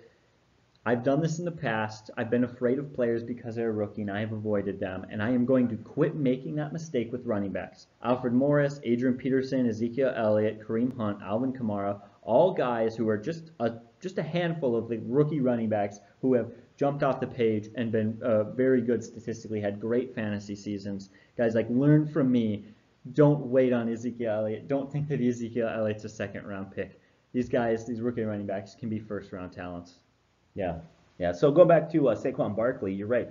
I've done this in the past. I've been afraid of players because they're a rookie, and I have avoided them. And I am going to quit making that mistake with running backs. Alfred Morris, Adrian Peterson, Ezekiel Elliott, Kareem Hunt, Alvin Kamara, All guys who are just a handful of the rookie running backs who have jumped off the page and been very good statistically, had great fantasy seasons. Guys, like, learn from me. Don't wait on Ezekiel Elliott. Don't think that Ezekiel Elliott's a second-round pick. These guys, these rookie running backs, can be first-round talents. Yeah. Yeah, so go back to Saquon Barkley. You're right.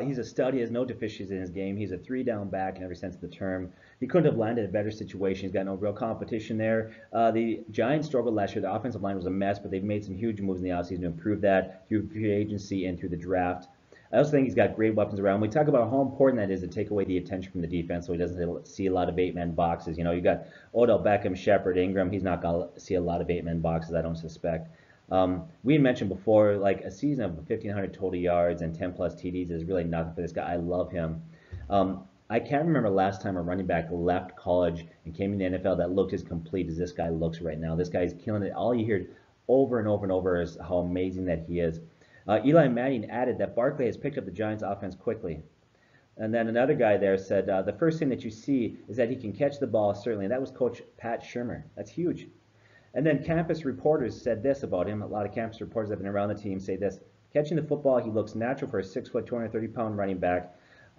He's a stud. He has no deficiencies in his game. He's a three-down back in every sense of the term. He couldn't have landed a better situation. He's got no real competition there. The Giants struggled last year. The offensive line was a mess, but they've made some huge moves in the offseason to improve that through free agency and through the draft. I also think he's got great weapons around. We talk about how important that is to take away the attention from the defense so he doesn't see a lot of eight-man boxes. You know, you got Odell Beckham, Shepard, Ingram. He's not going to see a lot of eight-man boxes, I don't suspect. We had mentioned before, like, a season of 1,500 total yards and 10 plus TDs is really nothing for this guy. I love him. I can't remember last time a running back left college and came in the NFL that looked as complete as this guy looks right now. This guy's killing it. All you hear over and over and over is how amazing that he is. Eli Manning added that Barkley has picked up the Giants' offense quickly. And then another guy there said, the first thing that you see is that he can catch the ball, certainly. And that was Coach Pat Shurmur. That's huge. And then campus reporters said this about him. A lot of campus reporters that have been around the team say this. Catching the football, he looks natural for a 6', 230-pound running back.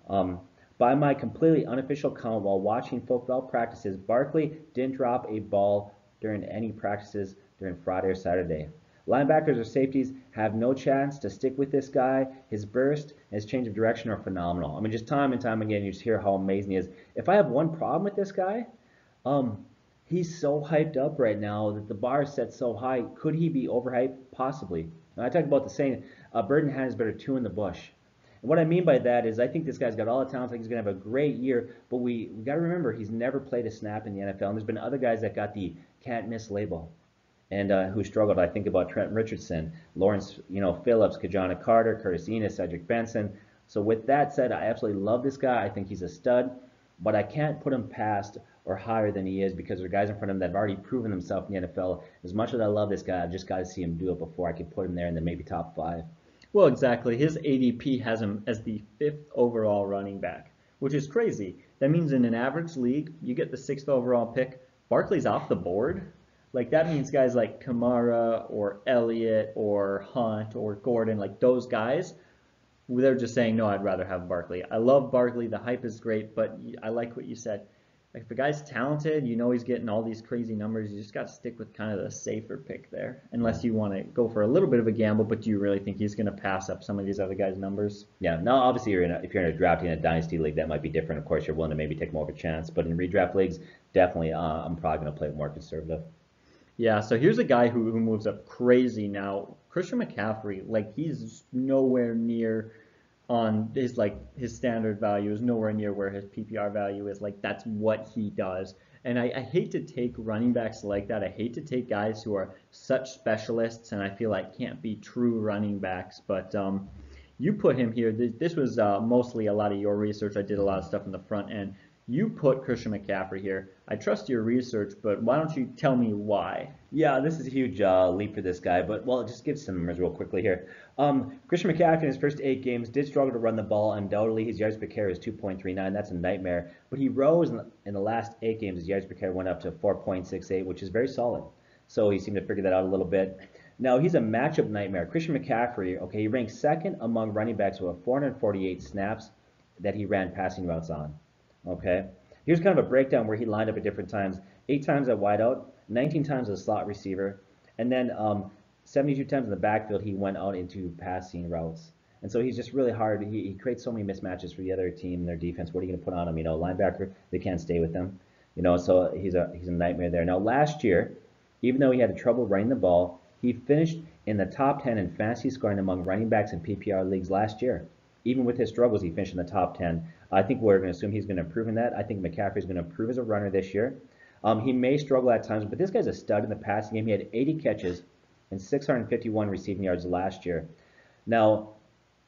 By my completely unofficial count while watching football practices, Barkley didn't drop a ball during any practices during Friday or Saturday. Linebackers or safeties have no chance to stick with this guy. His burst and his change of direction are phenomenal. I mean, just time and time again, you just hear how amazing he is. If I have one problem with this guy, he's so hyped up right now that the bar is set so high. Could he be overhyped? Possibly. And I talked about the saying, bird in hand is better two in the bush. And what I mean by that is I think this guy's got all the talent. I think he's going to have a great year. But we got to remember he's never played a snap in the NFL. And there's been other guys that got the can't miss label and who struggled. I think about Trent Richardson, Lawrence Phillips, Kajana Carter, Curtis Enos, Cedric Benson. So with that said, I absolutely love this guy. I think he's a stud. But I can't put him past or higher than he is because there are guys in front of him that have already proven themselves in the NFL. As much as I love this guy, I've just got to see him do it before I can put him there in the maybe top 5. Well, exactly. His ADP has him as the 5th overall running back, which is crazy. That means in an average league, you get the 6th overall pick, Barkley's off the board. Like, that means guys like Kamara or Elliott or Hunt or Gordon, like those guys, they're just saying, no, I'd rather have Barkley. I love Barkley. The hype is great, but I like what you said. Like, if the guy's talented, he's getting all these crazy numbers. You just got to stick with kind of the safer pick there, unless you want to go for a little bit of a gamble. But do you really think he's going to pass up some of these other guys' numbers? Yeah. Now, obviously, if you're in a drafting a dynasty league, that might be different. Of course, you're willing to maybe take more of a chance. But in redraft leagues, definitely, I'm probably going to play it more conservative. Yeah. So here's a guy who moves up crazy now. Christian McCaffrey, like, he's nowhere near on his standard value is nowhere near where his PPR value is. Like, that's what he does. And I hate to take running backs like that. I hate to take guys who are such specialists and I feel like can't be true running backs. But you put him here. This was mostly a lot of your research. I did a lot of stuff in the front end. You put Christian McCaffrey here. I trust your research, but why don't you tell me why? Yeah, this is a huge leap for this guy, but, well, just give some numbers real quickly here. Christian McCaffrey in his first 8 games did struggle to run the ball. Undoubtedly, his yards per carry is 2.39. That's a nightmare. But he rose in the last 8 games. His yards per carry went up to 4.68, which is very solid. So he seemed to figure that out a little bit. Now, he's a matchup nightmare. Christian McCaffrey, okay, he ranks 2nd among running backs with 448 snaps that he ran passing routes on. Okay, here's kind of a breakdown where he lined up at different times. 8 times at wideout, 19 times as a slot receiver, and then 72 times in the backfield he went out into passing routes. And so he's just really hard. He creates so many mismatches for the other team, their defense. What are you going to put on him? Linebacker, they can't stay with him. So he's a nightmare there. Now, last year, even though he had trouble running the ball, he finished in the top 10 in fantasy scoring among running backs in PPR leagues last year. Even with his struggles, he finished in the top 10. I think we're going to assume he's going to improve in that. I think McCaffrey's going to improve as a runner this year. He may struggle at times, but this guy's a stud in the passing game. He had 80 catches and 651 receiving yards last year. Now,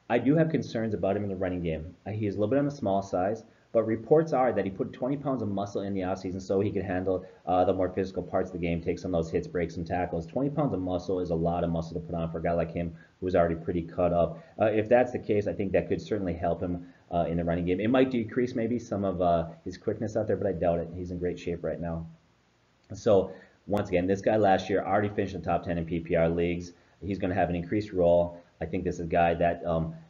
I do have concerns about him in the running game. He's a little bit on the small size, but reports are that he put 20 pounds of muscle in the offseason so he could handle the more physical parts of the game, take some of those hits, break some tackles. 20 pounds of muscle is a lot of muscle to put on for a guy like him who's already pretty cut up. If that's the case, I think that could certainly help him in the running game. It might decrease maybe some of his quickness out there, but I doubt it. He's in great shape right now. So Once again, this guy last year already finished in the top 10 in PPR leagues. He's going to have an increased role. I think this is a guy that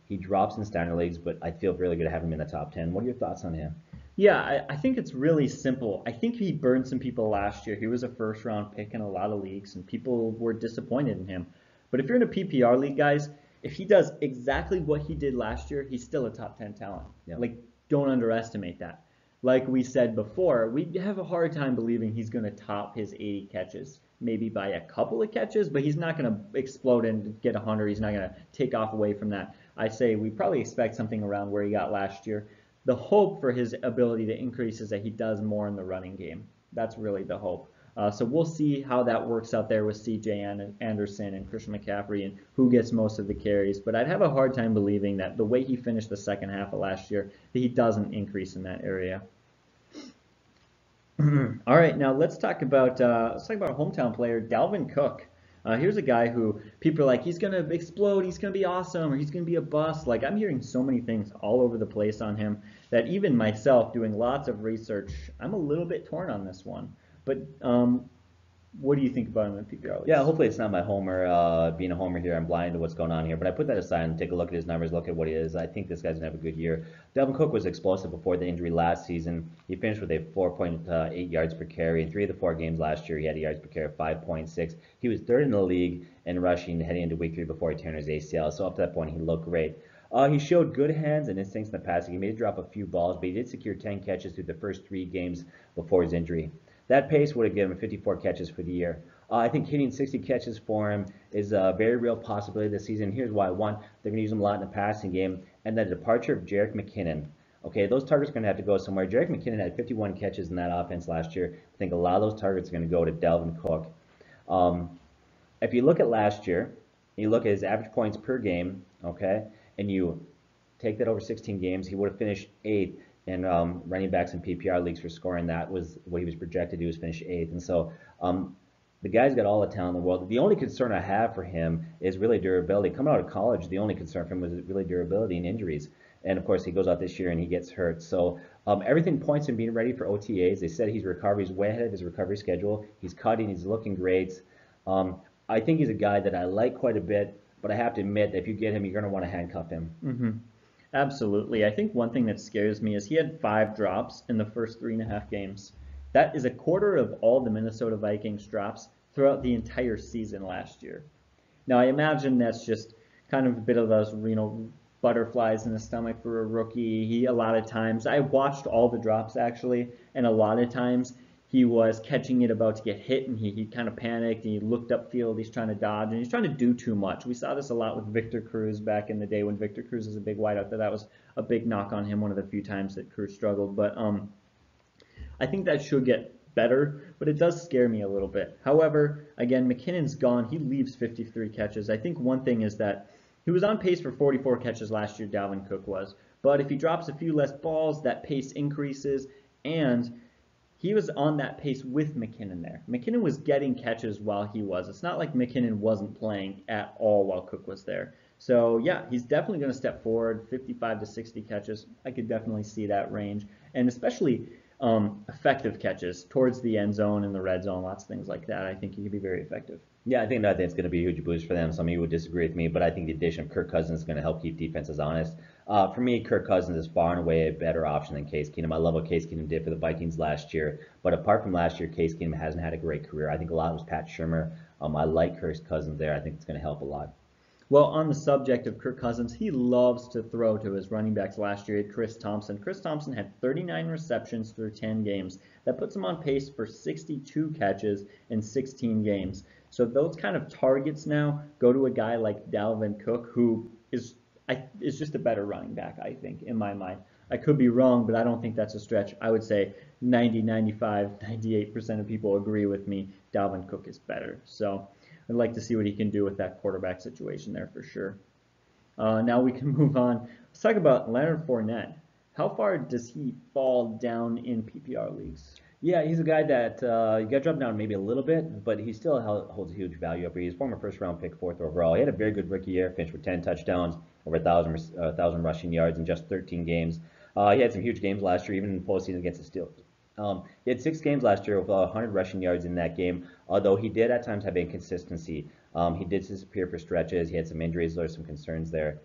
he drops in standard leagues, but I feel really good to have him in the top 10. What are your thoughts on him? Yeah, I think it's really simple. I think he burned some people last year. He was a first round pick in a lot of leagues, and people were disappointed in him. But if you're in a PPR league, guys, if he does exactly what he did last year, he's still a top 10 talent. Yeah. Like, don't underestimate that. Like we said before, we have a hard time believing he's going to top his 80 catches, maybe by a couple of catches, but he's not going to explode and get 100. He's not going to take off away from that. I say we probably expect something around where he got last year. The hope for his ability to increase is that he does more in the running game. That's really the hope. So we'll see how that works out there with C.J. Anderson and Christian McCaffrey and who gets most of the carries. But I'd have a hard time believing that the way he finished the second half of last year, that he doesn't increase in that area. All right, now let's talk about a hometown player, Dalvin Cook. Here's a guy who people are like, he's going to explode, he's going to be awesome, or he's going to be a bust. Like, I'm hearing so many things all over the place on him that even myself, doing lots of research, I'm a little bit torn on this one. But what do you think about him in PPR leagues? Yeah, hopefully it's not my homer, being a homer here. I'm blind to what's going on here. But I put that aside and take a look at his numbers, look at what he is. I think this guy's going to have a good year. Dalvin Cook was explosive before the injury last season. He finished with a 4.8 yards per carry. In 3 of the 4 games last year, he had a yards per carry of 5.6. He was 3rd in the league in rushing heading into week 3 before he tore his ACL. So up to that point, he looked great. He showed good hands and instincts in the passing. He may drop a few balls, but he did secure 10 catches through the first 3 games before his injury. That pace would have given him 54 catches for the year. I think hitting 60 catches for him is a very real possibility this season. Here's why. One, they're going to use him a lot in the passing game, and the departure of Jerick McKinnon. Okay, those targets are going to have to go somewhere. Jerick McKinnon had 51 catches in that offense last year. I think a lot of those targets are going to go to Dalvin Cook. If you look at last year, you look at his average points per game, okay, and you take that over 16 games, he would have finished 8th in running backs in PPR leagues for scoring. That was what he was projected to do, was finish 8th. And so the guy's got all the talent in the world. The only concern I have for him is really durability. Coming out of college, the only concern for him was really durability and injuries. And of course, he goes out this year and he gets hurt. So everything points to him being ready for OTAs. They said he's recovered. He's way ahead of his recovery schedule. He's cutting. He's looking great. I think he's a guy that I like quite a bit, but I have to admit that if you get him, you're going to want to handcuff him. Mm-hmm. Absolutely. I think one thing that scares me is he had 5 drops in the first 3.5 games. That is a quarter of all the Minnesota Vikings drops throughout the entire season last year. Now, I imagine that's just kind of a bit of those, butterflies in the stomach for a rookie. A lot of times, I watched all the drops actually, and a lot of times he was catching it about to get hit, and he kind of panicked, and he looked upfield, he's trying to dodge, and he's trying to do too much. We saw this a lot with Victor Cruz back in the day when Victor Cruz was a big wideout. That was a big knock on him, one of the few times that Cruz struggled. But I think that should get better, but it does scare me a little bit. However, again, McKinnon's gone. He leaves 53 catches. I think one thing is that he was on pace for 44 catches last year, Dalvin Cook was. But if he drops a few less balls, that pace increases, and he was on that pace with McKinnon there. McKinnon was getting catches while he was. It's not like McKinnon wasn't playing at all while Cook was there. So, yeah, he's definitely going to step forward, 55 to 60 catches. I could definitely see that range. And especially effective catches towards the end zone and the red zone, lots of things like that. I think he could be very effective. Yeah, I think it's going to be a huge boost for them. Some of you would disagree with me, but I think the addition of Kirk Cousins is going to help keep defenses honest. For me, Kirk Cousins is far and away a better option than Case Keenum. I love what Case Keenum did for the Vikings last year, but apart from last year, Case Keenum hasn't had a great career. I think a lot was Pat Shurmur. I like Kirk Cousins there. I think it's going to help a lot. Well, on the subject of Kirk Cousins, he loves to throw to his running backs last year. Chris Thompson. Chris Thompson had 39 receptions through 10 games. That puts him on pace for 62 catches in 16 games. So those kind of targets now go to a guy like Dalvin Cook, who is just a better running back, I think, in my mind. I could be wrong, but I don't think that's a stretch. I would say 90, 95, 98% of people agree with me. Dalvin Cook is better. So I'd like to see what he can do with that quarterback situation there for sure. Now we can move on. Let's talk about Leonard Fournette. How far does he fall down in PPR leagues? Yeah, he's a guy that you got to drop down maybe a little bit, but he still holds a huge value up here. He's a former first-round pick, 4th overall. He had a very good rookie year, finished with 10 touchdowns, over 1,000 rushing yards in just 13 games. He had some huge games last year, even in the postseason against the Steelers. He had 6 games last year with 100 rushing yards in that game, although he did at times have inconsistency. He did disappear for stretches. He had some injuries. There were some concerns there.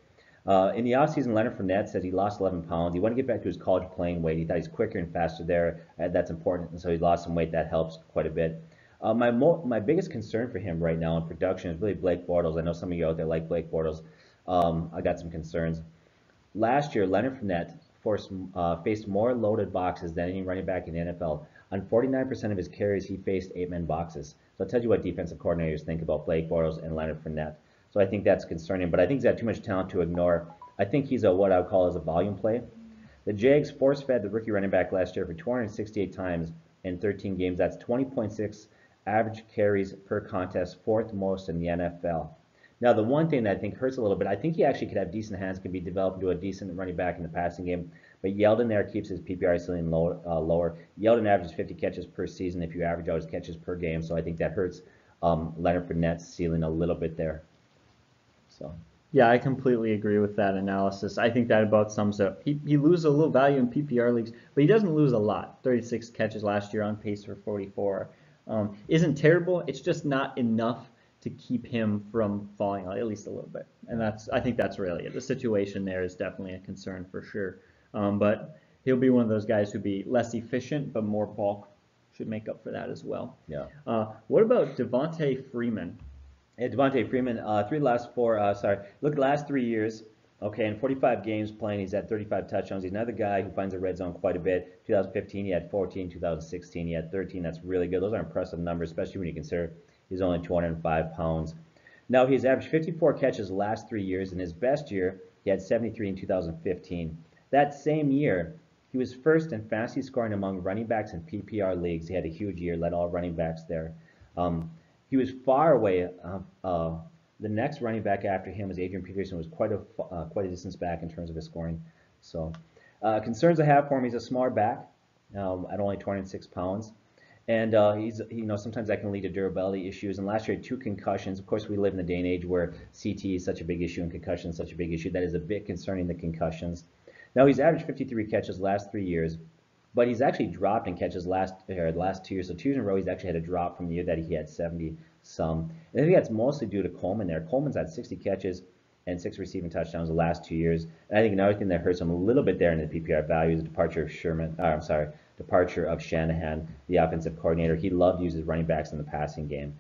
In the offseason, Leonard Fournette says he lost 11 pounds. He wanted to get back to his college playing weight. He thought he's quicker and faster there. That's important, and so he lost some weight. That helps quite a bit. My biggest concern for him right now in production is really Blake Bortles. I know some of you out there like Blake Bortles. I got some concerns. Last year, Leonard Fournette faced more loaded boxes than any running back in the NFL. On 49% of his carries, he faced 8-man boxes. So I'll tell you what defensive coordinators think about Blake Bortles and Leonard Fournette. So I think that's concerning, but I think he's got too much talent to ignore. I think he's what I would call as a volume play. The Jags force-fed the rookie running back last year for 268 times in 13 games. That's 20.6 average carries per contest, fourth most in the NFL. Now, the one thing that I think hurts a little bit, I think he actually could have decent hands, can be developed into a decent running back in the passing game, but Yeldon there keeps his PPR ceiling lower. Yeldon averages 50 catches per season if you average out his catches per game, so I think that hurts Leonard Fournette's ceiling a little bit there. So. Yeah, I completely agree with that analysis. I think that about sums up. He loses a little value in PPR leagues, but he doesn't lose a lot. 36 catches last year, on pace for 44. Isn't terrible. It's just not enough to keep him from falling at least a little bit. And I think that's really it. The situation there is definitely a concern for sure. But he'll be one of those guys who'd be less efficient, but more bulk should make up for that as well. Yeah. What about Devontae Freeman? Yeah, Devontae Freeman, look at the last 3 years. Okay, in 45 games playing, he's had 35 touchdowns. He's another guy who finds the red zone quite a bit. 2015, he had 14. 2016, he had 13. That's really good. Those are impressive numbers, especially when you consider he's only 205 pounds. Now, he's averaged 54 catches the last 3 years. In his best year, he had 73 in 2015. That same year, he was first in fantasy scoring among running backs in PPR leagues. He had a huge year, led all running backs there. He was far away. The next running back after him was Adrian Peterson, was quite a distance back in terms of his scoring. So concerns I have for him, he's a smaller back at only 206 pounds. And sometimes that can lead to durability issues. And last year, 2 concussions. Of course, we live in the day and age where CT is such a big issue and concussion is such a big issue. That is a bit concerning, the concussions. Now, he's averaged 53 catches last 3 years, but he's actually dropped in catches the last 2 years. So 2 years in a row, he's actually had a drop from the year that he had 70 some. And I think that's mostly due to Coleman there. Coleman's had 60 catches and 6 receiving touchdowns the last 2 years. And I think another thing that hurts him a little bit there in the PPR value is the departure of Shanahan, the offensive coordinator. He loved to use his running backs in the passing game.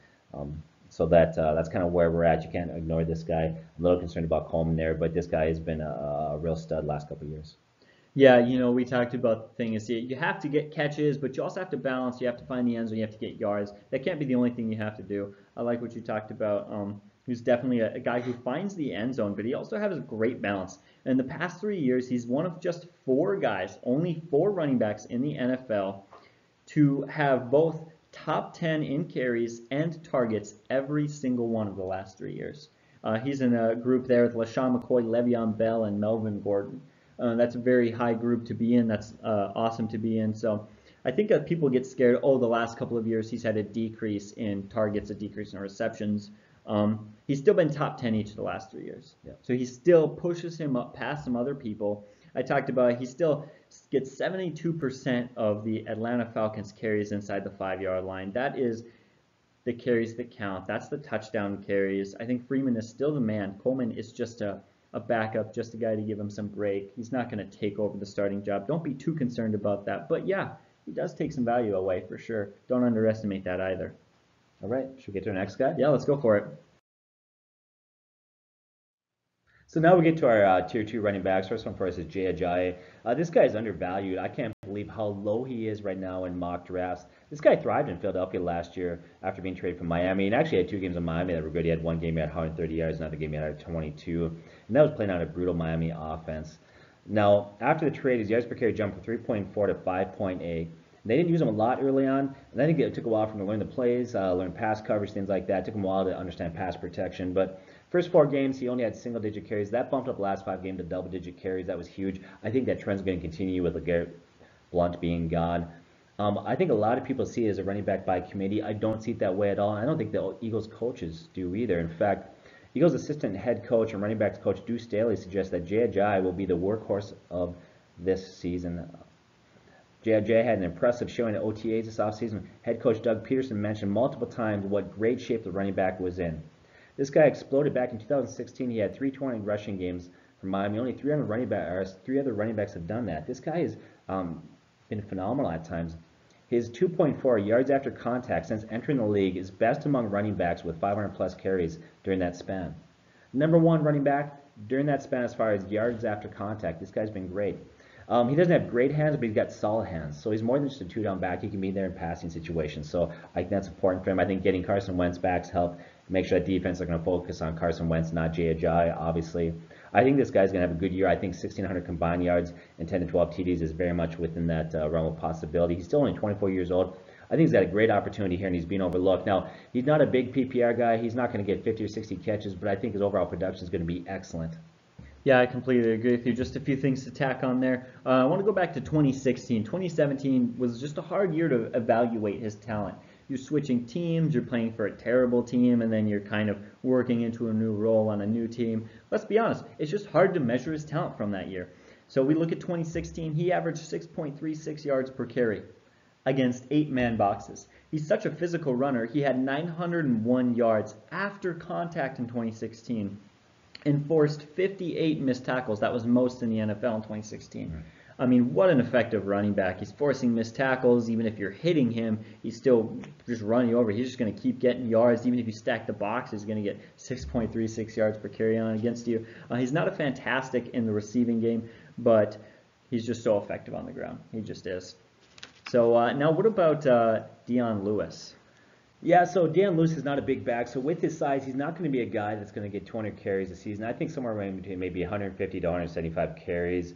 So that's kind of where we're at. You can't ignore this guy. I'm a little concerned about Coleman there, but this guy has been a real stud last couple of years. Yeah, we talked about the thing is you have to get catches, but you also have to balance. You have to find the end zone. You have to get yards. That can't be the only thing you have to do. I like what you talked about. He's definitely a guy who finds the end zone, but he also has a great balance. In the past 3 years, he's one of just 4 guys, only 4 running backs in the NFL, to have both top 10 in carries and targets every single one of the last 3 years. He's in a group there with LaShawn McCoy, Le'Veon Bell, and Melvin Gordon. That's a very high group to be in. That's awesome to be in. So I think that people get scared. Oh, the last couple of years he's had a decrease in targets, a decrease in receptions. He's still been top 10 each of the last 3 years. Yeah. So he still pushes him up past some other people. I talked about he still gets 72% of the Atlanta Falcons carries inside the 5-yard line. That is the carries that count. That's the touchdown carries. I think Freeman is still the man. Coleman is just a backup, just a guy to give him some break. He's not going to take over the starting job. Don't be too concerned about that. But yeah, he does take some value away for sure. Don't underestimate that either. All right, should we get to our next guy? Yeah, let's go for it. So now we get to our tier 2 running backs. First one for us is Jay Ajayi. This guy is undervalued. I can't believe how low he is right now in mock drafts. This guy thrived in Philadelphia last year after being traded from Miami, and actually had 2 games in Miami that were good. He had one game he had 130 yards, another game he had 22, and that was playing on a brutal Miami offense. Now, after the trade, his yards per carry jumped from 3.4 to 5.8. They didn't use him a lot early on, and I think it took a while for him to learn the plays, learn pass coverage, things like that. It took him a while to understand pass protection, but first 4 games, he only had single-digit carries. That bumped up the last 5 games to double-digit carries. That was huge. I think that trend's going to continue with LeGarrette Blount being gone. I think a lot of people see it as a running back by committee. I don't see it that way at all. I don't think the Eagles coaches do either. In fact, Eagles assistant head coach and running backs coach Deuce Staley suggests that Jay Ajayi will be the workhorse of this season. J.J. had an impressive showing at OTAs this offseason. Head coach Doug Peterson mentioned multiple times what great shape the running back was in. This guy exploded back in 2016. He had 320 rushing games for Miami. Only three other running backs have done that. This guy has been phenomenal at times. His 2.4 yards after contact since entering the league is best among running backs with 500 plus carries during that span. Number one running back during that span as far as yards after contact. This guy's been great. He doesn't have great hands, but he's got solid hands. So he's more than just a two-down back. He can be there in passing situations. So I think that's important for him. I think getting Carson Wentz back's help make sure that defense are going to focus on Carson Wentz, not J.J., obviously. I think this guy's going to have a good year. I think 1,600 combined yards and 10 to 12 TDs is very much within that realm of possibility. He's still only 24 years old. I think he's got a great opportunity here, and he's being overlooked. Now, he's not a big PPR guy. He's not going to get 50 or 60 catches, but I think his overall production is going to be excellent. Yeah, I completely agree with you. Just a few things to tack on there. I want to go back to 2016. 2017 was just a hard year to evaluate his talent. You're switching teams, you're playing for a terrible team, and then you're kind of working into a new role on a new team. Let's be honest, it's just hard to measure his talent from that year. So we look at 2016, he averaged 6.36 yards per carry against 8-man boxes. He's such a physical runner. He had 901 yards after contact in 2016 and forced 58 missed tackles. That was most in the NFL in 2016. I mean, what an effective running back. He's forcing missed tackles. Even if you're hitting him, he's still just running over. He's just going to keep getting yards. Even if you stack the box, he's going to get 6.36 yards per carry on against you. He's not a fantastic in the receiving game, but he's just so effective on the ground. He just is. So now what about Dion Lewis? Yeah, so Dion Lewis is not a big back, so with his size, he's not going to be a guy that's going to get 200 carries a season. I think somewhere around between maybe 150 to 175 carries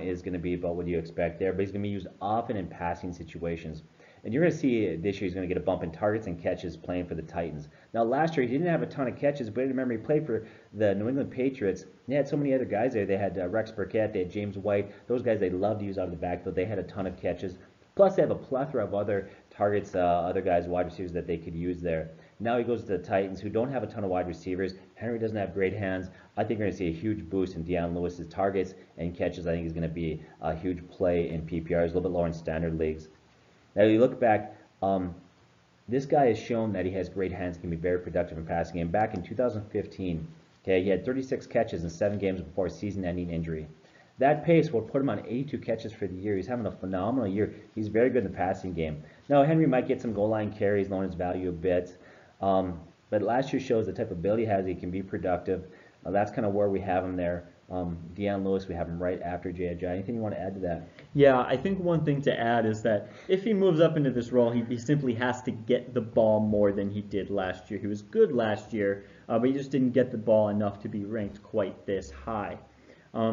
is going to be about what you expect there, but he's going to be used often in passing situations. And you're going to see this year he's going to get a bump in targets and catches playing for the Titans. Now, last year he didn't have a ton of catches, but remember he played for the New England Patriots. They had so many other guys there. They had Rex Burkhead, they had James White. Those guys they loved to use out of the backfield. They had a ton of catches. Plus, they have a plethora of other targets, other guys, wide receivers that they could use there. Now he goes to the Titans, who don't have a ton of wide receivers. Henry doesn't have great hands. I think we're going to see a huge boost in Dion Lewis's targets and catches. I think he's going to be a huge play in PPRs, a little bit lower in standard leagues. Now, you look back, this guy has shown that he has great hands, can be very productive in passing game. Back in 2015, okay, he had 36 catches in 7 games before a season-ending injury. That pace will put him on 82 catches for the year. He's having a phenomenal year. He's very good in the passing game. Now, Henry might get some goal line carries, lowering his value a bit. But last year shows the type of ability he has. He can be productive. That's kind of where we have him there. Dion Lewis, we have him right after J.J. Anything you want to add to that? Yeah, I think one thing to add is that if he moves up into this role, he simply has to get the ball more than he did last year. He was good last year, but he just didn't get the ball enough to be ranked quite this high.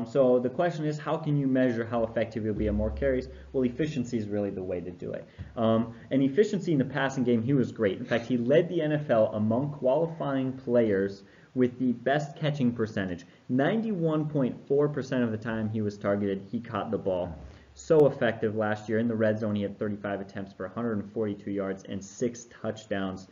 So the question is, how can you measure how effective he'll be on more carries? Well, efficiency is really the way to do it. And efficiency in the passing game, he was great. In fact, he led the NFL among qualifying players with the best catching percentage. 91.4% of the time he was targeted, he caught the ball. So effective last year. In the red zone, he had 35 attempts for 142 yards and 6 touchdowns.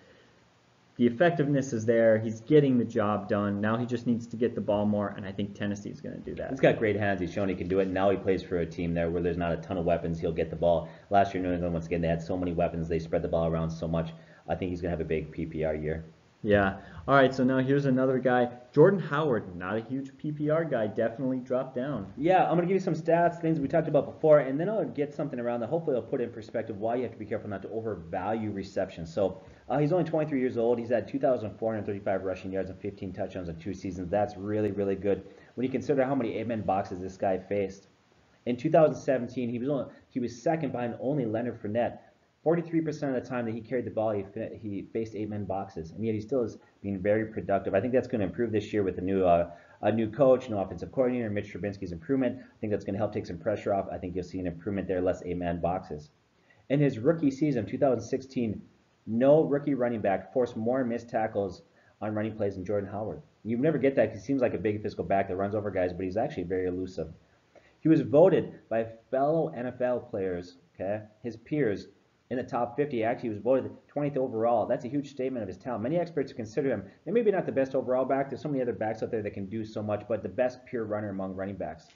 The effectiveness is there. He's getting the job done. Now he just needs to get the ball more, and I think Tennessee's going to do that. He's got great hands. He's shown he can do it. Now he plays for a team there where there's not a ton of weapons. He'll get the ball. Last year, New England, once again, they had so many weapons. They spread the ball around so much. I think he's going to have a big PPR year. Yeah. All right, so now here's another guy. Jordan Howard, not a huge PPR guy, definitely dropped down. Yeah, I'm going to give you some stats, things we talked about before, and then I'll get something around that. Hopefully I'll put in perspective why you have to be careful not to overvalue reception. So he's only 23 years old. He's had 2,435 rushing yards and 15 touchdowns in 2 seasons. That's really, really good when you consider how many 8-man boxes this guy faced. In 2017, he was second behind only Leonard Fournette. 43% of the time that he carried the ball, he faced 8-man boxes, and yet he still is being very productive. I think that's going to improve this year with the new coach, new offensive coordinator, Mitch Trubinsky's improvement. I think that's going to help take some pressure off. I think you'll see an improvement there, less 8-man boxes. In his rookie season, 2016, no rookie running back forced more missed tackles on running plays than Jordan Howard. You never get that because he seems like a big physical back that runs over guys, but he's actually very elusive. He was voted by fellow NFL players, okay, his peers, in the top 50. Actually, he was voted 20th overall. That's a huge statement of his talent. Many experts consider him, and maybe not the best overall back. There's so many other backs out there that can do so much, but the best pure runner among running backs.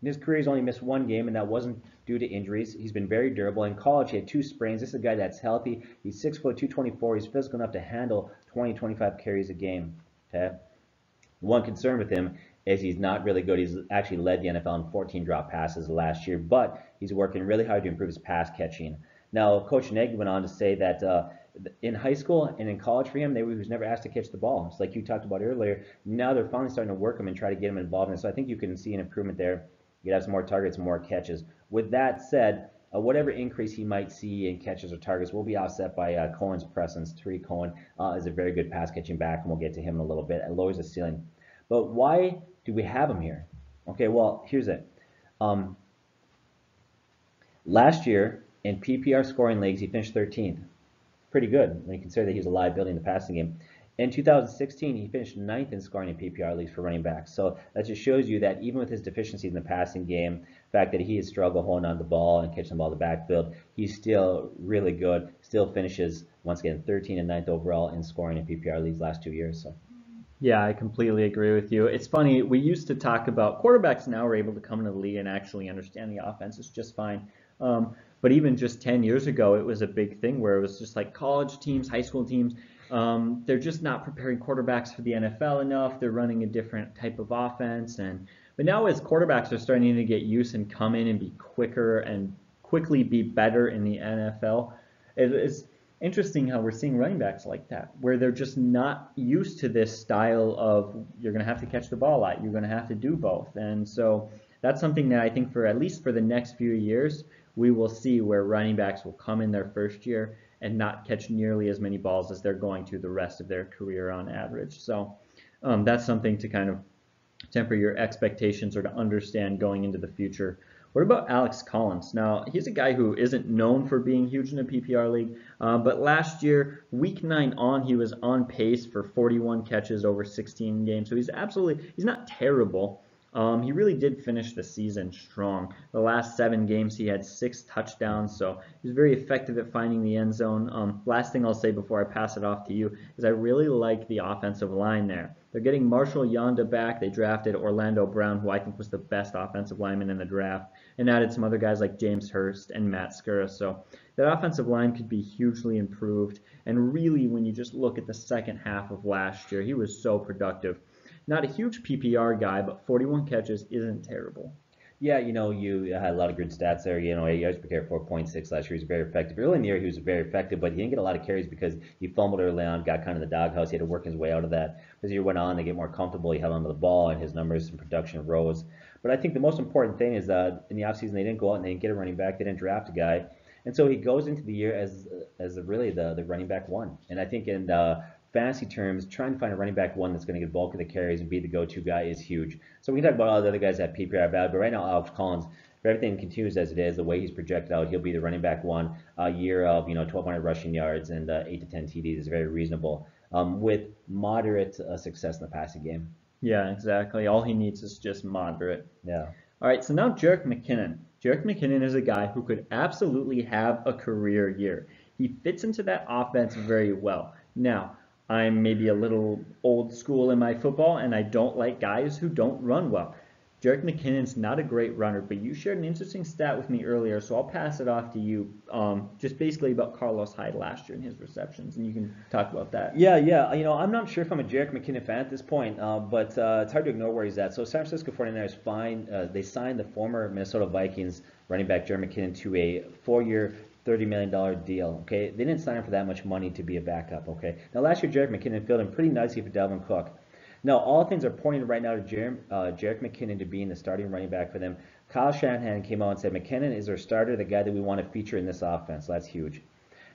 In his career, he's only missed one game, and that wasn't due to injuries. He's been very durable. In college, he had 2 sprains. This is a guy that's healthy. He's 6 foot, 224. He's physical enough to handle 20, 25 carries a game. Okay. One concern with him is he's not really good. He's actually led the NFL in 14 drop passes last year, but he's working really hard to improve his pass catching. Now, Coach Nagy went on to say that in high school and in college for him, he was never asked to catch the ball. It's like you talked about earlier. Now they're finally starting to work him and try to get him involved in it. So I think you can see an improvement there. You could have some more targets, more catches. With that said, whatever increase he might see in catches or targets will be offset by Cohen's presence. Tariq Cohen is a very good pass catching back, and we'll get to him in a little bit. It lowers the ceiling. But why do we have him here? Okay, well, here's it. Last year, in PPR scoring leagues, he finished 13th. Pretty good when you consider that he was a liability in the passing game. In 2016, he finished 9th in scoring in PPR leagues for running backs. So that just shows you that even with his deficiencies in the passing game, the fact that he has struggled holding on to the ball and catching the ball in the backfield, he's still really good, still finishes, once again, 13th and 9th overall in scoring in PPR leagues last 2 years. So. Yeah, I completely agree with you. It's funny, we used to talk about quarterbacks now are able to come into the league and actually understand the offense. It's just fine. But even just 10 years ago, it was a big thing where it was just like college teams, high school teams, they're just not preparing quarterbacks for the NFL enough. They're running a different type of offense. But now as quarterbacks are starting to get used and come in and be quicker and quickly be better in the NFL, it's interesting how we're seeing running backs like that, where they're just not used to this style of you're going to have to catch the ball a lot. You're going to have to do both. And so that's something that I think for at least for the next few years, we will see where running backs will come in their first year and not catch nearly as many balls as they're going to the rest of their career on average. So that's something to kind of temper your expectations or to understand going into the future. What about Alex Collins? Now, he's a guy who isn't known for being huge in a PPR league, but last year, week 9 on, he was on pace for 41 catches over 16 games. So he's not terrible. He really did finish the season strong. The last 7 games, he had 6 touchdowns, so he's very effective at finding the end zone. Last thing I'll say before I pass it off to you is I really like the offensive line there. They're getting Marshall Yanda back. They drafted Orlando Brown, who I think was the best offensive lineman in the draft, and added some other guys like James Hurst and Matt Skura. So that offensive line could be hugely improved. And really, when you just look at the second half of last year, he was so productive. Not a huge PPR guy, but 41 catches isn't terrible. Yeah, you had a lot of good stats there. 8 yards per carry, 4.6 last year. He was very effective. Early in the year, he was very effective, but he didn't get a lot of carries because he fumbled early on, got kind of the doghouse. He had to work his way out of that. As the year went on, they get more comfortable. He held onto the ball, and his numbers and production rose. But I think the most important thing is that in the offseason, they didn't go out and they didn't get a running back. They didn't draft a guy. And so he goes into the year as really the running back one. And I think in fantasy terms, trying to find a running back one that's going to get bulk of the carries and be the go-to guy is huge. So we can talk about all the other guys that have PPR value, but right now Alex Collins, if everything continues as it is, the way he's projected out, he'll be the running back one. A year of 1,200 rushing yards and 8 to 10 TDs is very reasonable, with moderate success in the passing game. Yeah, exactly. All he needs is just moderate. Yeah. All right, so now Jerick McKinnon. Jerick McKinnon is a guy who could absolutely have a career year. He fits into that offense very well. Now, I'm maybe a little old school in my football, and I don't like guys who don't run well. Jerick McKinnon's not a great runner, but you shared an interesting stat with me earlier, so I'll pass it off to you, just basically about Carlos Hyde last year and his receptions, and you can talk about that. Yeah. I'm not sure if I'm a Jerick McKinnon fan at this point, but it's hard to ignore where he's at. So San Francisco 49ers they signed the former Minnesota Vikings running back Jerick McKinnon to a 4-year, $30 million deal, okay? They didn't sign him for that much money to be a backup, okay? Now, last year, Jerick McKinnon filled in pretty nicely for Dalvin Cook. Now, all things are pointing right now to Jerick McKinnon to being the starting running back for them. Kyle Shanahan came out and said, McKinnon is our starter, the guy that we want to feature in this offense. So that's huge.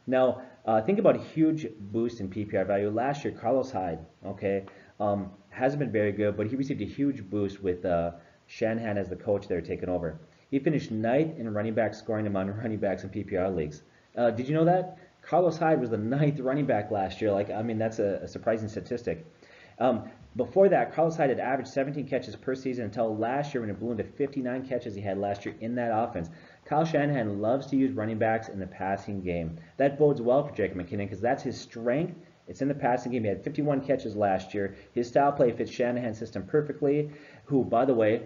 Now, think about a huge boost in PPR value. Last year, Carlos Hyde, okay, hasn't been very good, but he received a huge boost with Shanahan as the coach there taking over. He finished 9th in running back scoring among running backs in PPR leagues. Did you know that? Carlos Hyde was the 9th running back last year. That's a surprising statistic. Before that, Carlos Hyde had averaged 17 catches per season until last year when it blew into 59 catches he had last year in that offense. Kyle Shanahan loves to use running backs in the passing game. That bodes well for Jerick McKinnon because that's his strength. It's in the passing game. He had 51 catches last year. His style play fits Shanahan's system perfectly, who, by the way,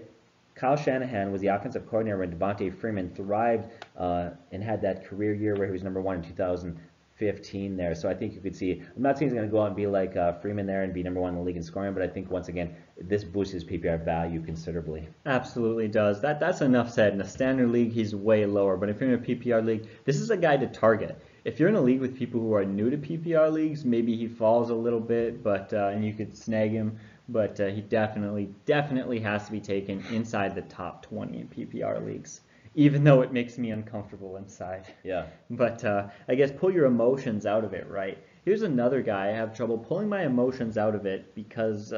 Kyle Shanahan was the offensive coordinator when Devontae Freeman thrived and had that career year where he was #1 in 2015 there. So I think you could see, I'm not saying he's going to go out and be like Freeman there and be #1 in the league in scoring, but I think once again, this boosts his PPR value considerably. Absolutely does. That's enough said. In a standard league, he's way lower. But if you're in a PPR league, this is a guy to target. If you're in a league with people who are new to PPR leagues, maybe he falls a little bit, but and you could snag him. But he definitely has to be taken inside the top 20 in PPR leagues, even though it makes me uncomfortable inside. Yeah. But I guess pull your emotions out of it, right? Here's another guy I have trouble pulling my emotions out of it because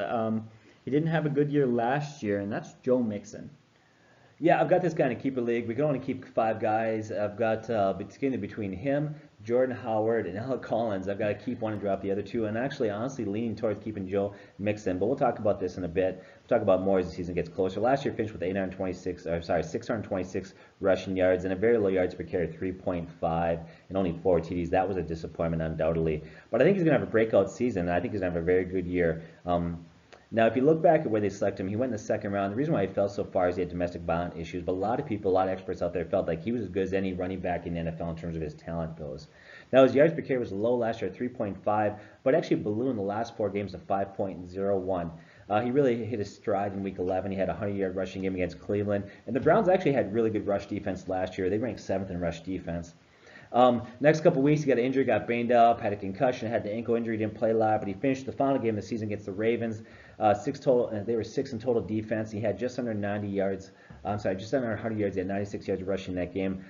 he didn't have a good year last year, and that's Joe Mixon. Yeah, I've got this guy in a keeper league. We can only keep 5 guys. I've got between him, Jordan Howard, and Alec Collins. I've got to keep one and drop the other 2. And actually, honestly, leaning towards keeping Joe Mixon. But we'll talk about this in a bit. We'll talk about more as the season gets closer. Last year finished with 626 rushing yards and a very low yards per carry, 3.5, and only 4 TDs. That was a disappointment, undoubtedly. But I think he's going to have a breakout season, and I think he's going to have a very good year. Now, if you look back at where they selected him, he went in the second round. The reason why he fell so far is he had domestic violence issues, but a lot of people, a lot of experts out there felt like he was as good as any running back in the NFL in terms of his talent goes. Now, his yards per carry was low last year at 3.5, but actually ballooned the last 4 games to 5.01. He really hit his stride in Week 11. He had a 100-yard rushing game against Cleveland, and the Browns actually had really good rush defense last year. They ranked 7th in rush defense. Next couple weeks, he got injured, got banged up, had a concussion, had the ankle injury, didn't play a lot, but he finished the final game of the season against the Ravens. 6 total, they were 6 in total defense. He had just under 90 yards. Just under 100 yards. He had 96 yards rushing that game.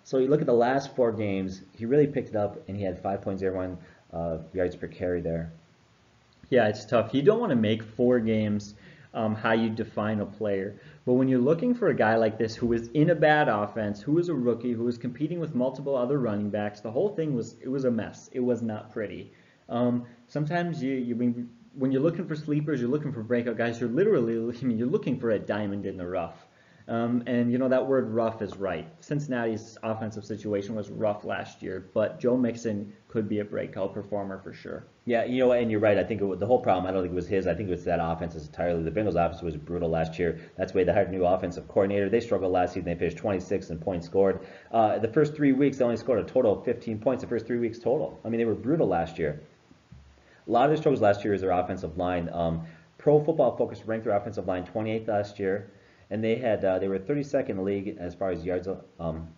So you look at the last 4 games, he really picked it up, and he had 5.01 yards per carry there. Yeah, it's tough. You don't want to make 4 games how you define a player. But when you're looking for a guy like this who was in a bad offense, who was a rookie, who was competing with multiple other running backs, the whole thing was a mess. It was not pretty. Sometimes when you're looking for sleepers, you're looking for breakout guys, you're looking for a diamond in the rough. And you know that word rough is right. Cincinnati's offensive situation was rough last year, but Joe Mixon could be a breakout performer for sure. Yeah, you know, and you're right. I think the whole problem, I don't think it was his. I think it was that offense entirely. The Bengals offense was brutal last year. That's why they hired a new offensive coordinator. They struggled last season. They finished 26th in points scored. The first 3 weeks, they only scored a total of 15 points the first 3 weeks total. I mean, they were brutal last year. A lot of their struggles last year is their offensive line. Pro Football Focus ranked their offensive line 28th last year, and they were 32nd in the league as far as yards,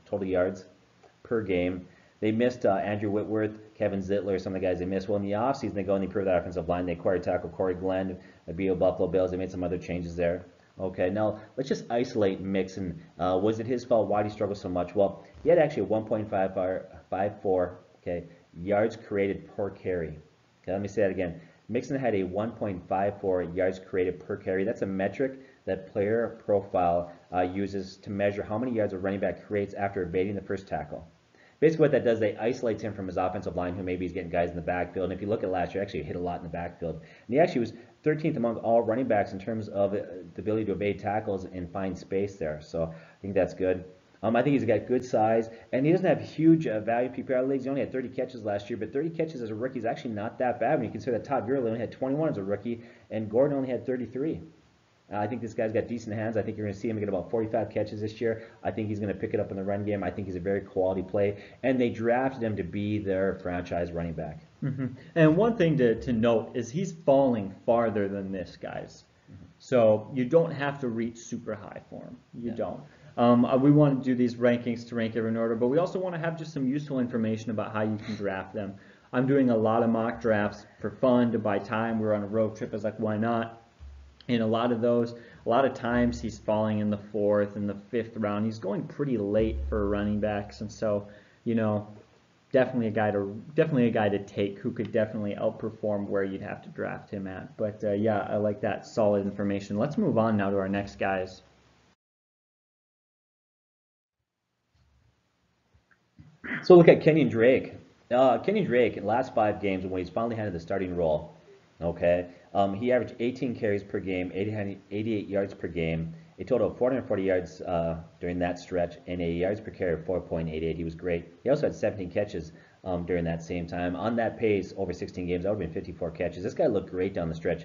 total yards per game. They missed Andrew Whitworth, Kevin Zittler, some of the guys they missed. Well, in the offseason, they go and improve that offensive line. They acquired tackle Corey Glenn, the Buffalo Bills. They made some other changes there. Okay, now let's just isolate Mixon. Was it his fault? Why did he struggle so much? Well, he had actually a 1.54 yards created per carry. Okay, let me say that again. Mixon had a 1.54 yards created per carry. That's a metric that Player Profile uses to measure how many yards a running back creates after evading the first tackle. Basically what that does, they isolate him from his offensive line, who maybe he's getting guys in the backfield. And if you look at last year, actually hit a lot in the backfield. And he actually was 13th among all running backs in terms of the ability to evade tackles and find space there. So I think that's good. I think he's got good size, and he doesn't have huge value PPR leagues. He only had 30 catches last year, but 30 catches as a rookie is actually not that bad when you consider that Todd Gurley only had 21 as a rookie, and Gordon only had 33. I think this guy's got decent hands. I think you're going to see him get about 45 catches this year. I think he's going to pick it up in the run game. I think he's a very quality play, and they drafted him to be their franchise running back. Mm-hmm. And one thing to note is he's falling farther than this, guys. Mm-hmm. So you don't have to reach super high for him. You don't. We want to do these rankings to rank everyone in order, but we also want to have just some useful information about how you can draft them. I'm doing a lot of mock drafts for fun to buy time. We're on a road trip. I was like, why not? In a lot of times he's falling in the 4th and the 5th round. He's going pretty late for running backs, and so, you know, definitely a guy to take who could definitely outperform where you'd have to draft him at. But yeah, I like that solid information. Let's move on now to our next guys. So look at Kenyon Drake. Kenyon Drake, in the last 5 games, when he's finally handed the starting role, okay, he averaged 18 carries per game, 88 yards per game, a total of 440 yards during that stretch, and a yards per carry of 4.88. He was great. He also had 17 catches during that same time. On that pace, over 16 games, that would have been 54 catches. This guy looked great down the stretch.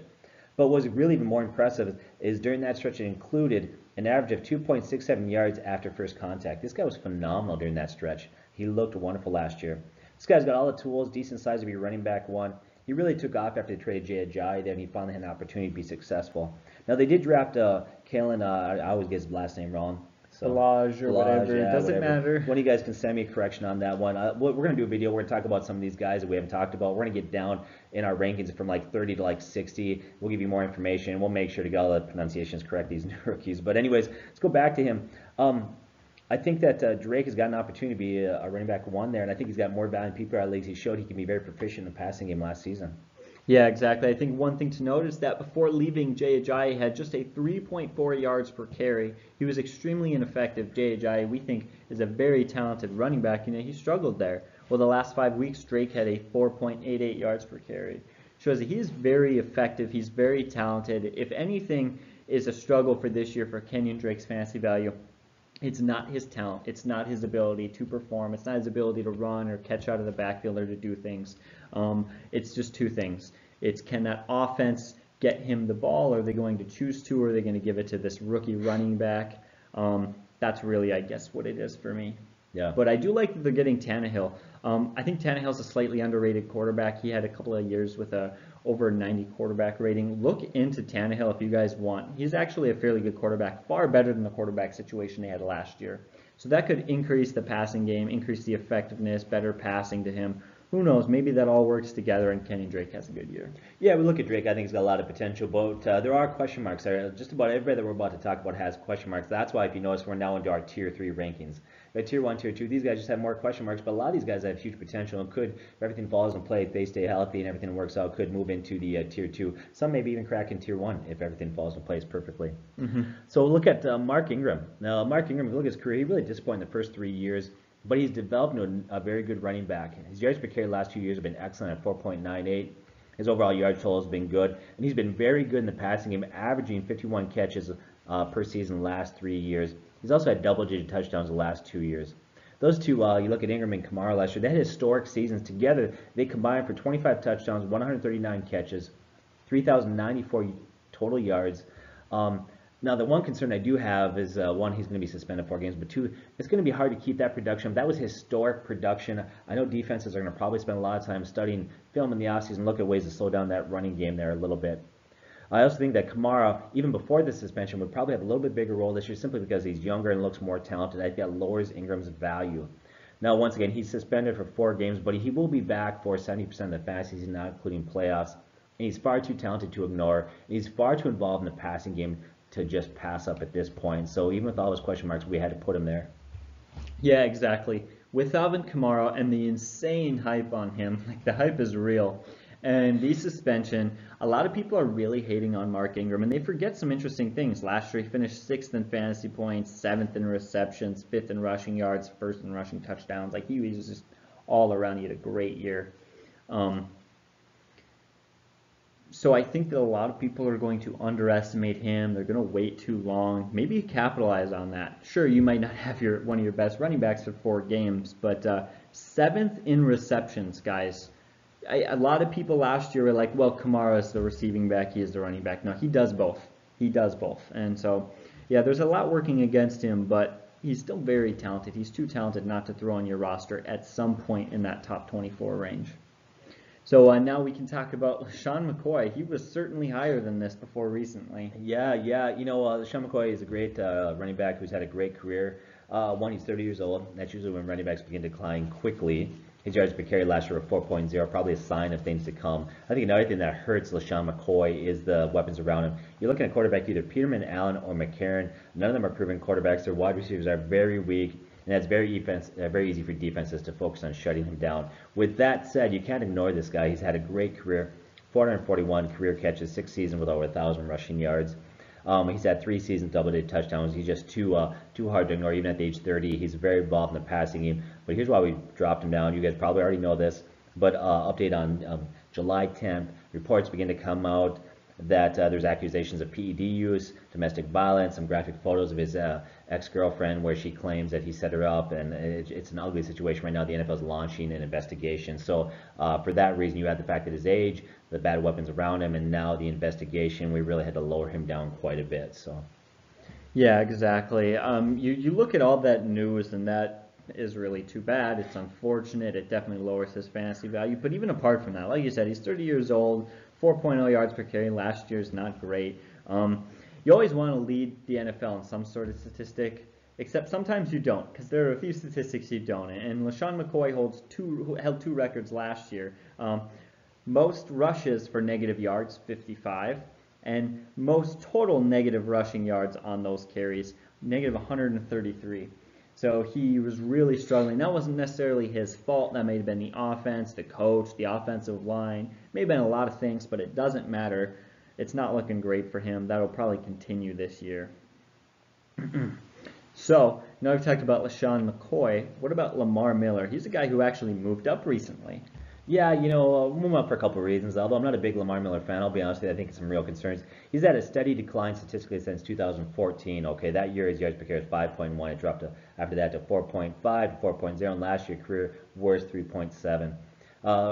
But what was really even more impressive is during that stretch it included an average of 2.67 yards after first contact. This guy was phenomenal during that stretch. He looked wonderful last year. This guy's got all the tools, decent size to be running back one. He really took off after they traded Jay Ajayi there, and he finally had an opportunity to be successful. Now, they did draft Kalen, I always get his last name wrong. Balaj or whatever, yeah, doesn't whatever. matter. One of you guys can send me a correction on that one. We're going to do a video. We're going to talk about some of these guys that we haven't talked about. We're going to get down in our rankings from like 30 to like 60. We'll give you more information. We'll make sure to get all the pronunciations correct, these new rookies. But anyways, let's go back to him. I think that Drake has got an opportunity to be a running back one there, and I think he's got more value in PPR leagues. He showed he can be very proficient in the passing game last season. Yeah, exactly. I think one thing to note is that before leaving, Jay Ajayi had just a 3.4 yards per carry. He was extremely ineffective. Jay Ajayi, we think, is a very talented running back, and he struggled there. Well, the last 5 weeks, Drake had a 4.88 yards per carry. Shows that he is very effective. He's very talented. If anything is a struggle for this year for Kenyon Drake's fantasy value, it's not his talent. It's not his ability to perform. It's not his ability to run or catch out of the backfield or to do things. It's just two things. It's, can that offense get him the ball? Are they going to choose to, or are they going to give it to this rookie running back? That's really, I guess, what it is for me. Yeah. But I do like that they're getting Tannehill. I think Tannehill's a slightly underrated quarterback. He had a couple of years with a over 90 quarterback rating. Look into Tannehill if you guys want. He's actually a fairly good quarterback, far better than the quarterback situation they had last year. So that could increase the passing game, increase the effectiveness, better passing to him. Who knows? Maybe that all works together and Kenyon Drake has a good year. Yeah, we look at Drake. I think he's got a lot of potential, but there are question marks there. Just about everybody that we're about to talk about has question marks. That's why, if you notice, we're now into our Tier 3 rankings. But Tier 1, Tier 2, these guys just have more question marks, but a lot of these guys have huge potential and could, if everything falls in place, if they stay healthy and everything works out, could move into the Tier 2. Some maybe even crack in Tier 1 if everything falls in place perfectly. So look at Mark Ingram. Now, Mark Ingram, if you look at his career, he really disappointed in the first 3 years. But he's developed into a very good running back. His yards per carry the last 2 years have been excellent at 4.98. His overall yard total has been good. And he's been very good in the passing game, averaging 51 catches per season the last 3 years. He's also had double-digit touchdowns the last 2 years. Those two, you look at Ingram and Kamara last year, they had historic seasons together. They combined for 25 touchdowns, 139 catches, 3,094 total yards. Now, the one concern I do have is, one, he's going to be suspended 4 games, but two, it's going to be hard to keep that production. That was historic production. I know defenses are going to probably spend a lot of time studying film in the offseason, look at ways to slow down that running game there a little bit. I also think that Kamara, even before the suspension, would probably have a little bit bigger role this year simply because he's younger and looks more talented. I think that lowers Ingram's value. Now, once again, he's suspended for 4 games, but he will be back for 70% of the fantasy season, not including playoffs. And he's far too talented to ignore. And he's far too involved in the passing game to just pass up at this point. So even with all those question marks, we had to put him there. Yeah, exactly. With Alvin Kamara and the insane hype on him, like the hype is real. And the suspension, a lot of people are really hating on Mark Ingram, and they forget some interesting things. Last year, he finished 6th in fantasy points, 7th in receptions, 5th in rushing yards, 1st in rushing touchdowns. Like, he was just all around. He had a great year. So I think that a lot of people are going to underestimate him. They're going to wait too long. Maybe capitalize on that. Sure, you might not have one of your best running backs for 4 games, but 7th in receptions, guys. A lot of people last year were like, well, Kamara is the receiving back, he is the running back. No, he does both. He does both. And so, yeah, there's a lot working against him, but he's still very talented. He's too talented not to throw on your roster at some point in that top 24 range. So now we can talk about Sean McCoy. He was certainly higher than this before recently. Yeah. You know, Shaun McCoy is a great running back who's had a great career. One, he's 30 years old. That's usually when running backs begin to decline quickly. His yards per carry last year were 4.0, probably a sign of things to come. I think another thing that hurts LaShawn McCoy is the weapons around him. You're looking at quarterback either Peterman, Allen, or McCarron. None of them are proven quarterbacks. Their wide receivers are very weak. And that's very easy for defenses to focus on shutting him down. With that said, you can't ignore this guy. He's had a great career, 441 career catches, 6 seasons with over 1,000 rushing yards. He's had 3 seasons, double-digit touchdowns. He's just too hard to ignore, even at the age 30. He's very involved in the passing game. But here's why we dropped him down. You guys probably already know this, but update on July 10th. Reports begin to come out. that there's accusations of PED use, domestic violence, some graphic photos of his ex-girlfriend where she claims that he set her up, and it's an ugly situation right now. The NFL is launching an investigation. So for that reason, you add the fact that his age, the bad weapons around him, and now the investigation, we really had to lower him down quite a bit. So. Yeah, exactly. You look at all that news, and that is really too bad. It's unfortunate. It definitely lowers his fantasy value. But even apart from that, like you said, he's 30 years old, 4.0 yards per carry. Last year's not great. You always want to lead the NFL in some sort of statistic, except sometimes you don't, because there are a few statistics you don't. And LaShawn McCoy held two records last year. Most rushes for negative yards, 55, and most total negative rushing yards on those carries, negative 133. So he was really struggling. That wasn't necessarily his fault. That may have been the offense, the coach, the offensive line. May have been a lot of things, but it doesn't matter. It's not looking great for him. That'll probably continue this year. So, now we've talked about LaShawn McCoy. What about Lamar Miller? He's a guy who actually moved up recently. Yeah, move up for a couple of reasons. Although I'm not a big Lamar Miller fan, I'll be honest with you, I think it's some real concerns. He's had a steady decline statistically since 2014. Okay, that year his yards per carry was 5.1. It dropped after that to 4.5 to 4.0, and last year career worst 3.7.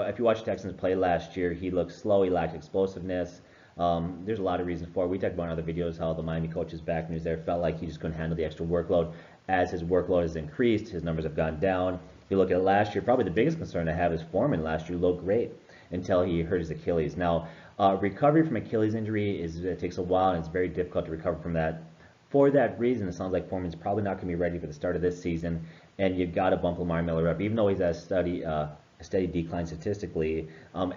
If you watch Texans play last year, he looked slow. He lacked explosiveness. There's a lot of reasons for it. We talked about in other videos how the Miami coaches back news there felt like he just couldn't handle the extra workload. As his workload has increased, his numbers have gone down. If you look at last year, probably the biggest concern I have is Foreman last year looked great until he hurt his Achilles. Now, recovery from Achilles injury it takes a while, and it's very difficult to recover from that. For that reason, it sounds like Foreman's probably not going to be ready for the start of this season, and you've got to bump Lamar Miller up, even though he's at a steady decline statistically.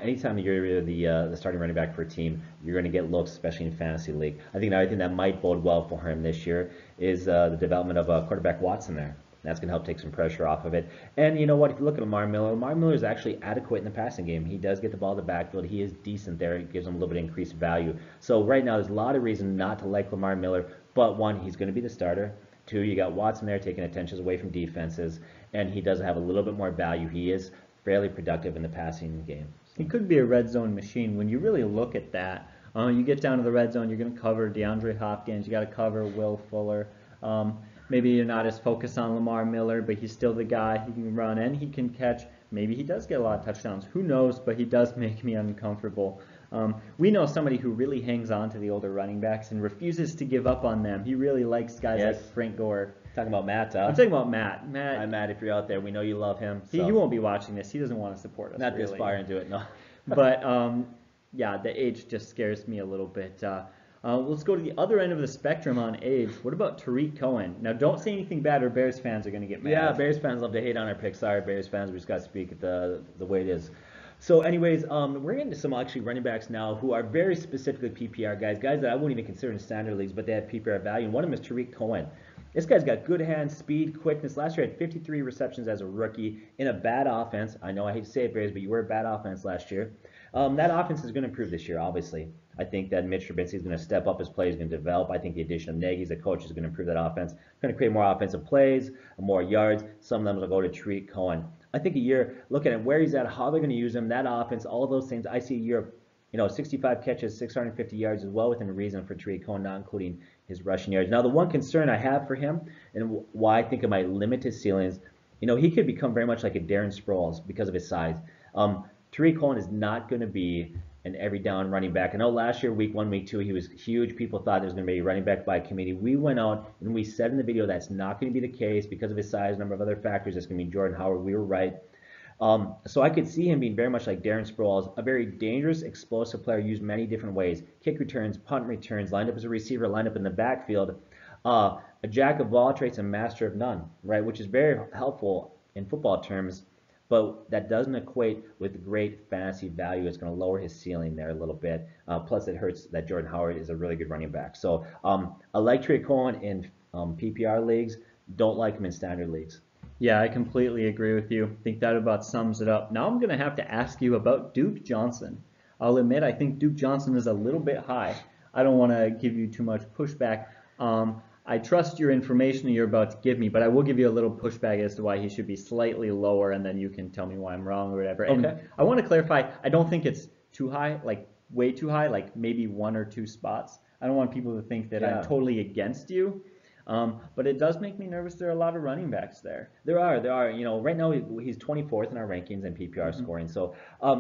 Anytime you're the starting running back for a team, you're going to get looks, especially in fantasy league. I think another thing that might bode well for him this year is the development of quarterback Watson there. That's going to help take some pressure off of it. And you know what? If you look at Lamar Miller is actually adequate in the passing game. He does get the ball in the backfield. He is decent there. It gives him a little bit of increased value. So right now, there's a lot of reason not to like Lamar Miller. But one, he's going to be the starter. Two, you got Watson there taking attentions away from defenses. And he does have a little bit more value. He is fairly productive in the passing game. He could be a red zone machine. When you really look at that, you get down to the red zone, you're going to cover DeAndre Hopkins. You got to cover Will Fuller. Maybe you're not as focused on Lamar Miller, but he's still the guy. He can run and he can catch. Maybe he does get a lot of touchdowns. Who knows? But he does make me uncomfortable. We know somebody who really hangs on to the older running backs and refuses to give up on them. He really likes guys like Frank Gore. Talking about Matt, I'm talking about Matt. Hi, Matt, if you're out there, we know you love him. So. He won't be watching this. He doesn't want to support us. Not really. this far into it, no. But, yeah, the age just scares me a little bit. Let's go to the other end of the spectrum on age. What about Tariq Cohen? Now, don't say anything bad or Bears fans are going to get mad. Yeah, Bears fans love to hate on our picks. Sorry, Bears fans, we just got to speak it the way it is. So anyways, we're into some actually running backs now who are very specifically PPR guys that I wouldn't even consider in standard leagues, but they have PPR value. And one of them is Tariq Cohen. This guy's got good hands, speed, quickness. Last year had 53 receptions as a rookie in a bad offense. I know I hate to say it, Bears, but you were a bad offense last year. That offense is going to improve this year, obviously. I think that Mitch Trubisky is going to step up his play. He's going to develop. I think the addition of Nagy as a coach is going to improve that offense. Going to create more offensive plays, more yards. Some of them will go to Tariq Cohen. I think a year, looking at where he's at, how they're going to use him, that offense, all those things, I see a year of 65 catches, 650 yards is well within reason for Tariq Cohen, not including his rushing yards. Now, the one concern I have for him and why I think it might limit his ceilings, he could become very much like a Darren Sproles because of his size. Tariq Cohen is not going to be an every down running back. I know last year, week 1, week 2, he was huge. People thought there was going to be a running back by committee. We went out and we said in the video that's not going to be the case because of his size, a number of other factors. It's going to be Jordan Howard. We were right. So I could see him being very much like Darren Sproles, a very dangerous, explosive player used many different ways. Kick returns, punt returns, lined up as a receiver, lined up in the backfield. A jack of all trades and master of none, right? Which is very helpful in football terms. But that doesn't equate with great fantasy value. It's going to lower his ceiling there a little bit. Plus, it hurts that Jordan Howard is a really good running back. So I like Tariq Cohen in PPR leagues. Don't like him in standard leagues. Yeah, I completely agree with you. I think that about sums it up. Now I'm going to have to ask you about Duke Johnson. I'll admit I think Duke Johnson is a little bit high. I don't want to give you too much pushback. I trust your information you're about to give me, but I will give you a little pushback as to why he should be slightly lower, and then you can tell me why I'm wrong or whatever. Okay. And I want to clarify, I don't think it's too high. Like, way too high, like maybe 1 or 2 spots. I don't want people to think that I'm totally against you. But it does make me nervous. There are a lot of running backs there. There are. You know, right now he's 24th in our rankings and PPR scoring. So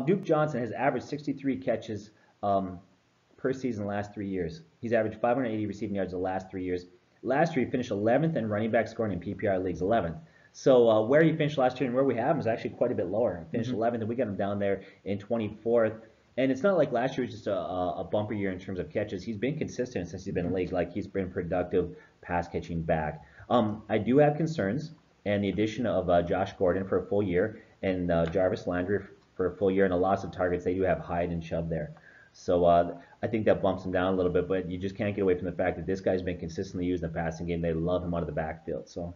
Duke Johnson has averaged 63 catches per season the last 3 years. He's averaged 580 receiving yards the last 3 years. Last year he finished 11th in running back scoring in PPR leagues, 11th. So where he finished last year and where we have him is actually quite a bit lower. He finished 11th, and we got him down there in 24th. And it's not like last year was just a bumper year in terms of catches. He's been consistent since he's been in the league. Like, he's been productive pass catching back. I do have concerns, and the addition of Josh Gordon for a full year and Jarvis Landry for a full year and a loss of targets, they do have Hyde and Chubb there. So I think that bumps him down a little bit, but you just can't get away from the fact that this guy's been consistently used in the passing game. They love him out of the backfield. So,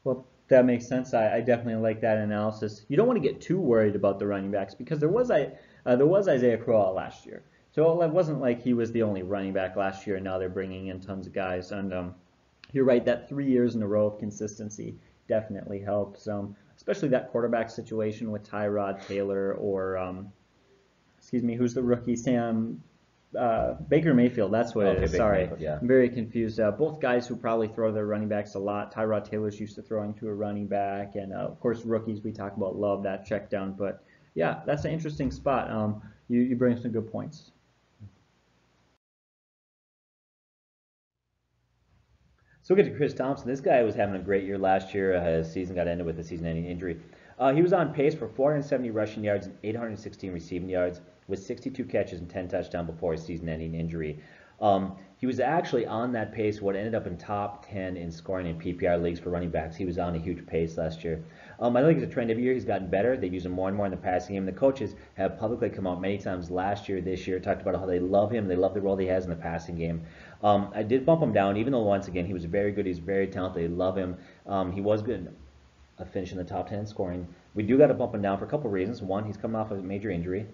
well, that makes sense. I definitely like that analysis. You don't want to get too worried about the running backs because there was Isaiah Crowell last year. So it wasn't like he was the only running back last year, and now they're bringing in tons of guys. And you're right, that 3 years in a row of consistency definitely helps, especially that quarterback situation with Tyrod Taylor or, who's the rookie? Baker Mayfield, that's what it is. Sorry, yeah. I'm very confused. Both guys who probably throw their running backs a lot. Tyrod Taylor's used to throwing to a running back, and of course rookies we talk about love that check down. But yeah, that's an interesting spot. You bring some good points. So we'll get to Chris Thompson. This guy was having a great year last year. His season got ended with a season-ending injury. He was on pace for 470 rushing yards and 816 receiving yards with 62 catches and 10 touchdowns before his season-ending injury. He was actually on that pace, what ended up in top 10 in scoring in PPR leagues for running backs. He was on a huge pace last year. I think it's a trend every year. He's gotten better. They use him more and more in the passing game. The coaches have publicly come out many times last year, this year, talked about how they love him. They love the role he has in the passing game. I did bump him down, even though once again he was very good. He's very talented. They love him. He was good finishing the top 10 in scoring. We do got to bump him down for a couple of reasons. One, he's coming off of a major injury,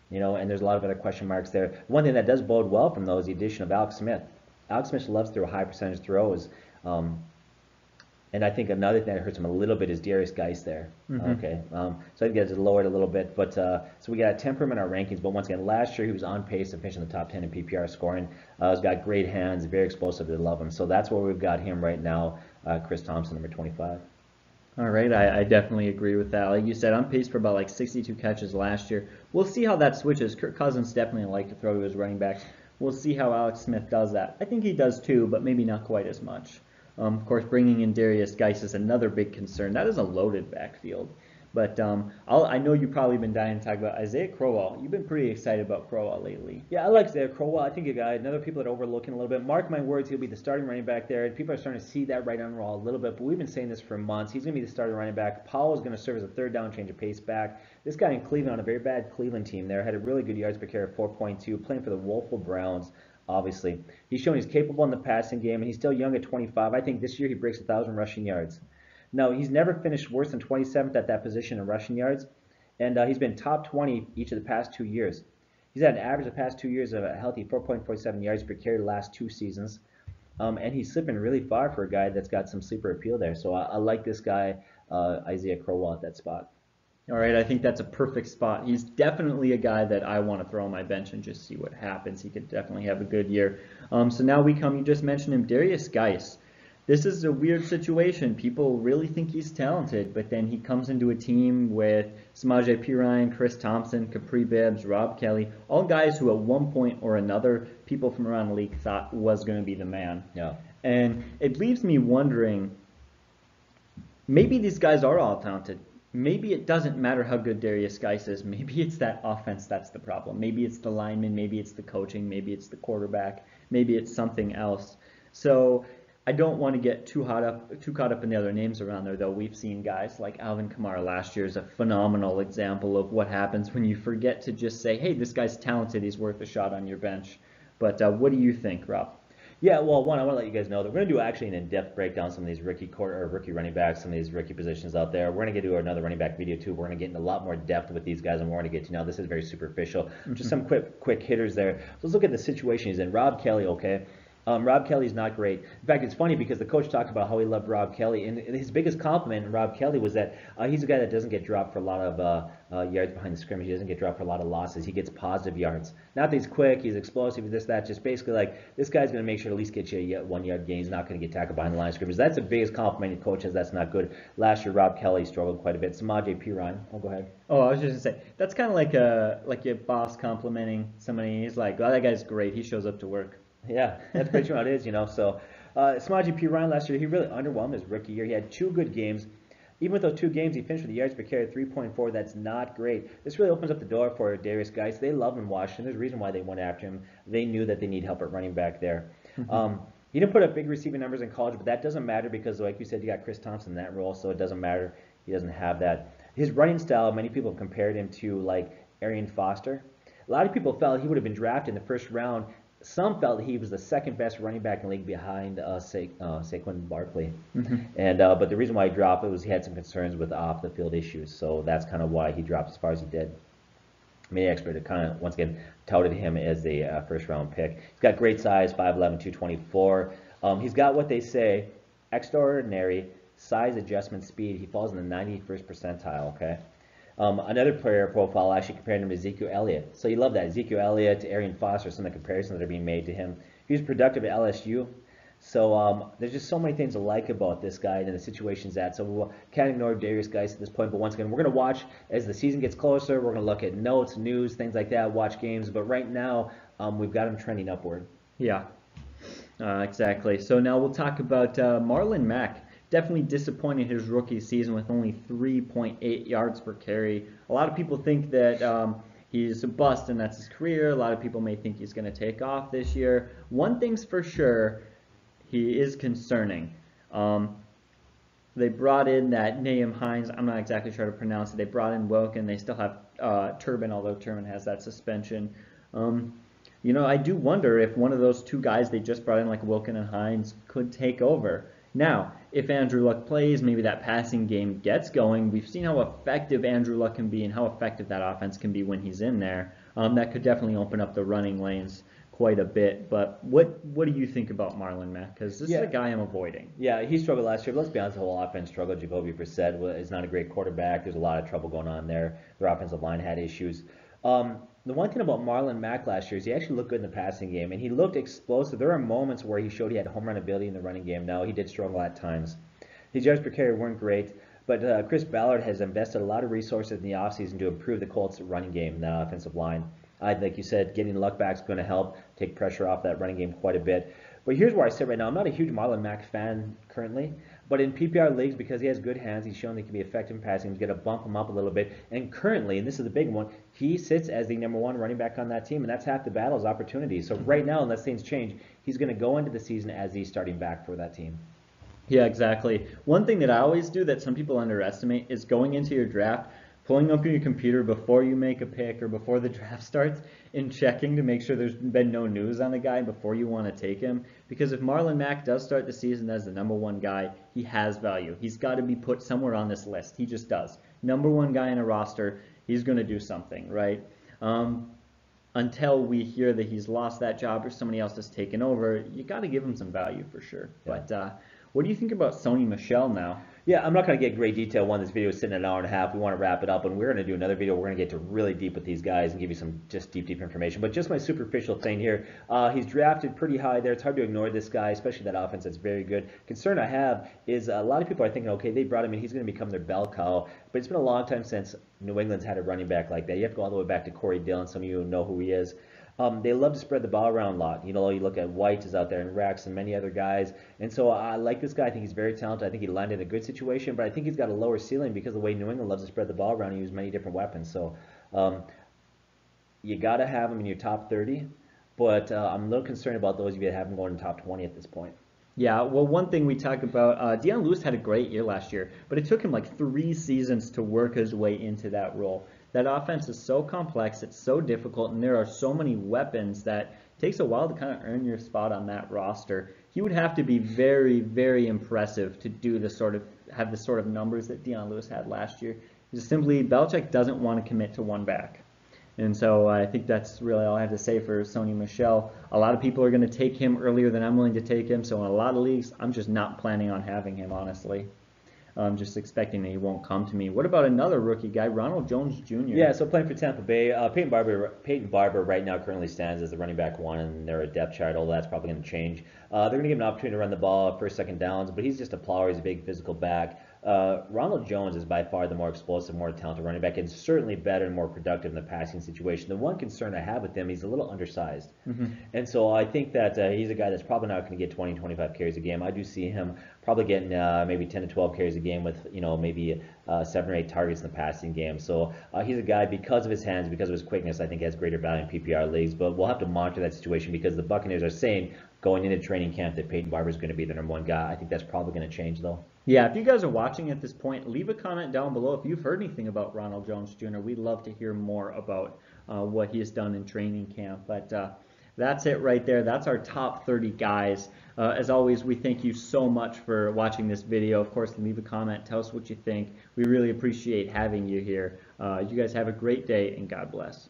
and there's a lot of other question marks there. One thing that does bode well from those is the addition of Alex Smith. Alex Smith loves to throw high percentage throws. And I think another thing that hurts him a little bit is Darius Geis there. Okay, so I think that's lowered a little bit. But so we got a temperament in our rankings. But once again, last year he was on pace to finish in the top 10 in PPR scoring. He's got great hands, very explosive. They love him. So that's where we've got him right now. Chris Thompson, number 25. All right, I definitely agree with that. Like you said, on pace for about like 62 catches last year. We'll see how that switches. Kirk Cousins definitely like to throw to his running backs. We'll see how Alex Smith does that. I think he does too, but maybe not quite as much. Of course, bringing in Darius Geis is another big concern. That is a loaded backfield. But I know you've probably been dying to talk about Isaiah Crowell. You've been pretty excited about Crowell lately. Yeah, I like Isaiah Crowell. I think a guy, another people that are overlooking a little bit. Mark my words, he'll be the starting running back there. And people are starting to see that right on Raw a little bit. But we've been saying this for months. He's going to be the starting running back. Powell's going to serve as a third down, change of pace back. This guy in Cleveland on a very bad Cleveland team there had a really good yards per carry of 4.2, playing for the woeful Browns. Obviously, he's shown he's capable in the passing game, and he's still young at 25. I think this year he breaks 1,000 rushing yards. Now, he's never finished worse than 27th at that position in rushing yards, and he's been top 20 each of the past 2 years. He's had an average the past 2 years of a healthy 4.47 yards per carry the last 2 seasons, and he's slipping really far for a guy that's got some sleeper appeal there. So I like this guy, Isaiah Crowell, at that spot. All right, I think that's a perfect spot. He's definitely a guy that I want to throw on my bench and just see what happens. He could definitely have a good year. So now you just mentioned him, Darius Geis. This is a weird situation. People really think he's talented, but then he comes into a team with Samaje Perine, Chris Thompson, Capri Bibbs, Rob Kelly, all guys who at one point or another, people from around the league thought was going to be the man. Yeah. And it leaves me wondering, maybe these guys are all talented. Maybe it doesn't matter how good Darius Geis is. Maybe it's that offense that's the problem. Maybe it's the lineman. Maybe it's the coaching. Maybe it's the quarterback. Maybe it's something else. So I don't want to get too caught up in the other names around there, though. We've seen guys like Alvin Kamara last year is a phenomenal example of what happens when you forget to just say, hey, this guy's talented. He's worth a shot on your bench. But what do you think, Rob? Yeah, well, one, I want to let you guys know that we're going to do actually an in-depth breakdown of some of these rookie running backs, some of these rookie positions out there. We're going to do another running back video too. We're going to get into a lot more depth with these guys, and we're going to get to know. This is very superficial. Just some quick hitters there. So let's look at the situation he's in. Rob Kelly, okay. Rob Kelly's not great. In fact, it's funny because the coach talked about how he loved Rob Kelly, and his biggest compliment in Rob Kelly was that he's a guy that doesn't get dropped for a lot of yards behind the scrimmage. He doesn't get dropped for a lot of losses. He gets positive yards. Not that he's quick, he's explosive, this, that. Just basically like this guy's going to make sure to at least get you a 1 yard gain. He's not going to get tackled behind the line of scrimmage. That's the biggest compliment the coach has. That's not good. Last year, Rob Kelly struggled quite a bit. Samaje Perine. Oh, go ahead. Oh, I was just gonna say that's kind of like your boss complimenting somebody. He's like, "Oh, that guy's great. He shows up to work." Yeah, that's pretty much how it is, So, Samaje Perine last year, he really underwhelmed his rookie year. He had 2 good games. Even with those 2 games, he finished with the yards per carry 3.4. That's not great. This really opens up the door for Darius Geis. They love him in Washington. There's a reason why they went after him. They knew that they need help at running back there. He didn't put up big receiving numbers in college, but that doesn't matter because, like you said, you got Chris Thompson in that role, so it doesn't matter. He doesn't have that. His running style, many people have compared him to, like, Arian Foster. A lot of people felt he would have been drafted in the first round. Some felt he was the second best running back in the league behind Saquon Barkley. But the reason why he dropped it was he had some concerns with off the field issues. So that's kind of why he dropped as far as he did. Many experts kind of, once again, touted him as a first round pick. He's got great size, 5'11", 224. He's got what they say, extraordinary size adjustment speed. He falls in the 91st percentile, okay? Another player profile actually compared him to Ezekiel Elliott. So you love that. Ezekiel Elliott to Arian Foster, some of the comparisons that are being made to him. He was productive at LSU. So there's just so many things to like about this guy and the situation's at. So we can't ignore Darius Geis at this point. But once again, we're going to watch as the season gets closer. We're going to look at notes, news, things like that, watch games. But right now, we've got him trending upward. Yeah, exactly. So now we'll talk about Marlon Mack. Definitely disappointing his rookie season with only 3.8 yards per carry. A lot of people think that he's a bust and that's his career. A lot of people may think he's going to take off this year. One thing's for sure, he is concerning. They brought in that Nahum Hines. I'm not exactly sure how to pronounce it. They brought in Wilkin. They still have Turbin, although Turbin has that suspension. I do wonder if one of those 2 guys they just brought in, like Wilkin and Hines, could take over. Now, if Andrew Luck plays, maybe that passing game gets going. We've seen how effective Andrew Luck can be and how effective that offense can be when he's in there. That could definitely open up the running lanes quite a bit. But what do you think about Marlon Mack? Because this is a guy I'm avoiding. Yeah, he struggled last year. But let's be honest, the whole offense struggled. Jacoby Brissett is not a great quarterback. There's a lot of trouble going on there. Their offensive line had issues. The one thing about Marlon Mack last year is he actually looked good in the passing game, and he looked explosive. There are moments where he showed he had home run ability in the running game. Now, he did struggle at times. His yards per carry weren't great, but Chris Ballard has invested a lot of resources in the offseason to improve the Colts' running game, the offensive line. Like you said, getting Luck back is going to help take pressure off that running game quite a bit. But here's where I sit right now. I'm not a huge Marlon Mack fan currently, but in PPR leagues, because he has good hands, he's shown he can be effective in passing. He's going to bump him up a little bit. And currently, and this is the big one, he sits as the number 1 running back on that team, and that's half the battle is opportunity. So right now, unless things change, he's going to go into the season as the starting back for that team. Yeah, exactly. One thing that I always do that some people underestimate is going into your draft, pulling up your computer before you make a pick or before the draft starts and checking to make sure there's been no news on the guy before you want to take him. Because if Marlon Mack does start the season as the number 1 guy, he has value. He's got to be put somewhere on this list. He just does. Number 1 guy in a roster, he's going to do something, right? Until we hear that he's lost that job or somebody else has taken over, you got to give him some value for sure. Yeah. But what do you think about Sony Michel now? Yeah, I'm not going to get great detail. This video is sitting at an hour and a half. We want to wrap it up, and we're going to do another video. We're going to get to really deep with these guys and give you some just deep information. But just my superficial thing here, he's drafted pretty high there. It's hard to ignore this guy, especially that offense that's very good. Concern I have is a lot of people are thinking, okay, they brought him in. He's going to become their bell cow. But it's been a long time since New England's had a running back like that. You have to go all the way back to Corey Dillon. Some of you know who he is. They love to spread the ball around a lot. You look at White is out there and Rex and many other guys. And so I like this guy. I think he's very talented. I think he landed in a good situation, but I think he's got a lower ceiling because of the way New England loves to spread the ball around and use many different weapons. So you got to have him in your top 30, but I'm a little concerned about those of you that have him going in top 20 at this point. Yeah, well, one thing we talk about, Deion Lewis had a great year last year, but it took him like 3 seasons to work his way into that role. That offense is so complex, it's so difficult, and there are so many weapons that it takes a while to kind of earn your spot on that roster. He would have to be very, very impressive to do have the sort of numbers that Deion Lewis had last year. Just simply, Belichick doesn't want to commit to one back. And so I think that's really all I have to say for Sony Michel. A lot of people are going to take him earlier than I'm willing to take him, so in a lot of leagues, I'm just not planning on having him, honestly. I'm just expecting that he won't come to me. What about another rookie guy, Ronald Jones Jr.? Yeah, so playing for Tampa Bay, Peyton Barber right now currently stands as the running back one, and they're a depth chart. All that's probably going to change. They're going to give him an opportunity to run the ball first, second downs, but he's just a plower. He's a big physical back. Ronald Jones is by far the more explosive, more talented running back, and certainly better and more productive in the passing situation. The one concern I have with him, he's a little undersized. And so I think that he's a guy that's probably not going to get 20, 25 carries a game. I do see him probably getting maybe 10 to 12 carries a game with, maybe 7 or 8 targets in the passing game. So he's a guy, because of his hands, because of his quickness, I think has greater value in PPR leagues. But we'll have to monitor that situation, because the Buccaneers are saying going into training camp that Peyton Barber is going to be the number one guy. I think that's probably going to change, though. Yeah, if you guys are watching at this point, leave a comment down below if you've heard anything about Ronald Jones Jr. We'd love to hear more about what he has done in training camp. But that's it right there. That's our top 30 guys. As always, we thank you so much for watching this video. Of course, leave a comment. Tell us what you think. We really appreciate having you here. You guys have a great day, and God bless.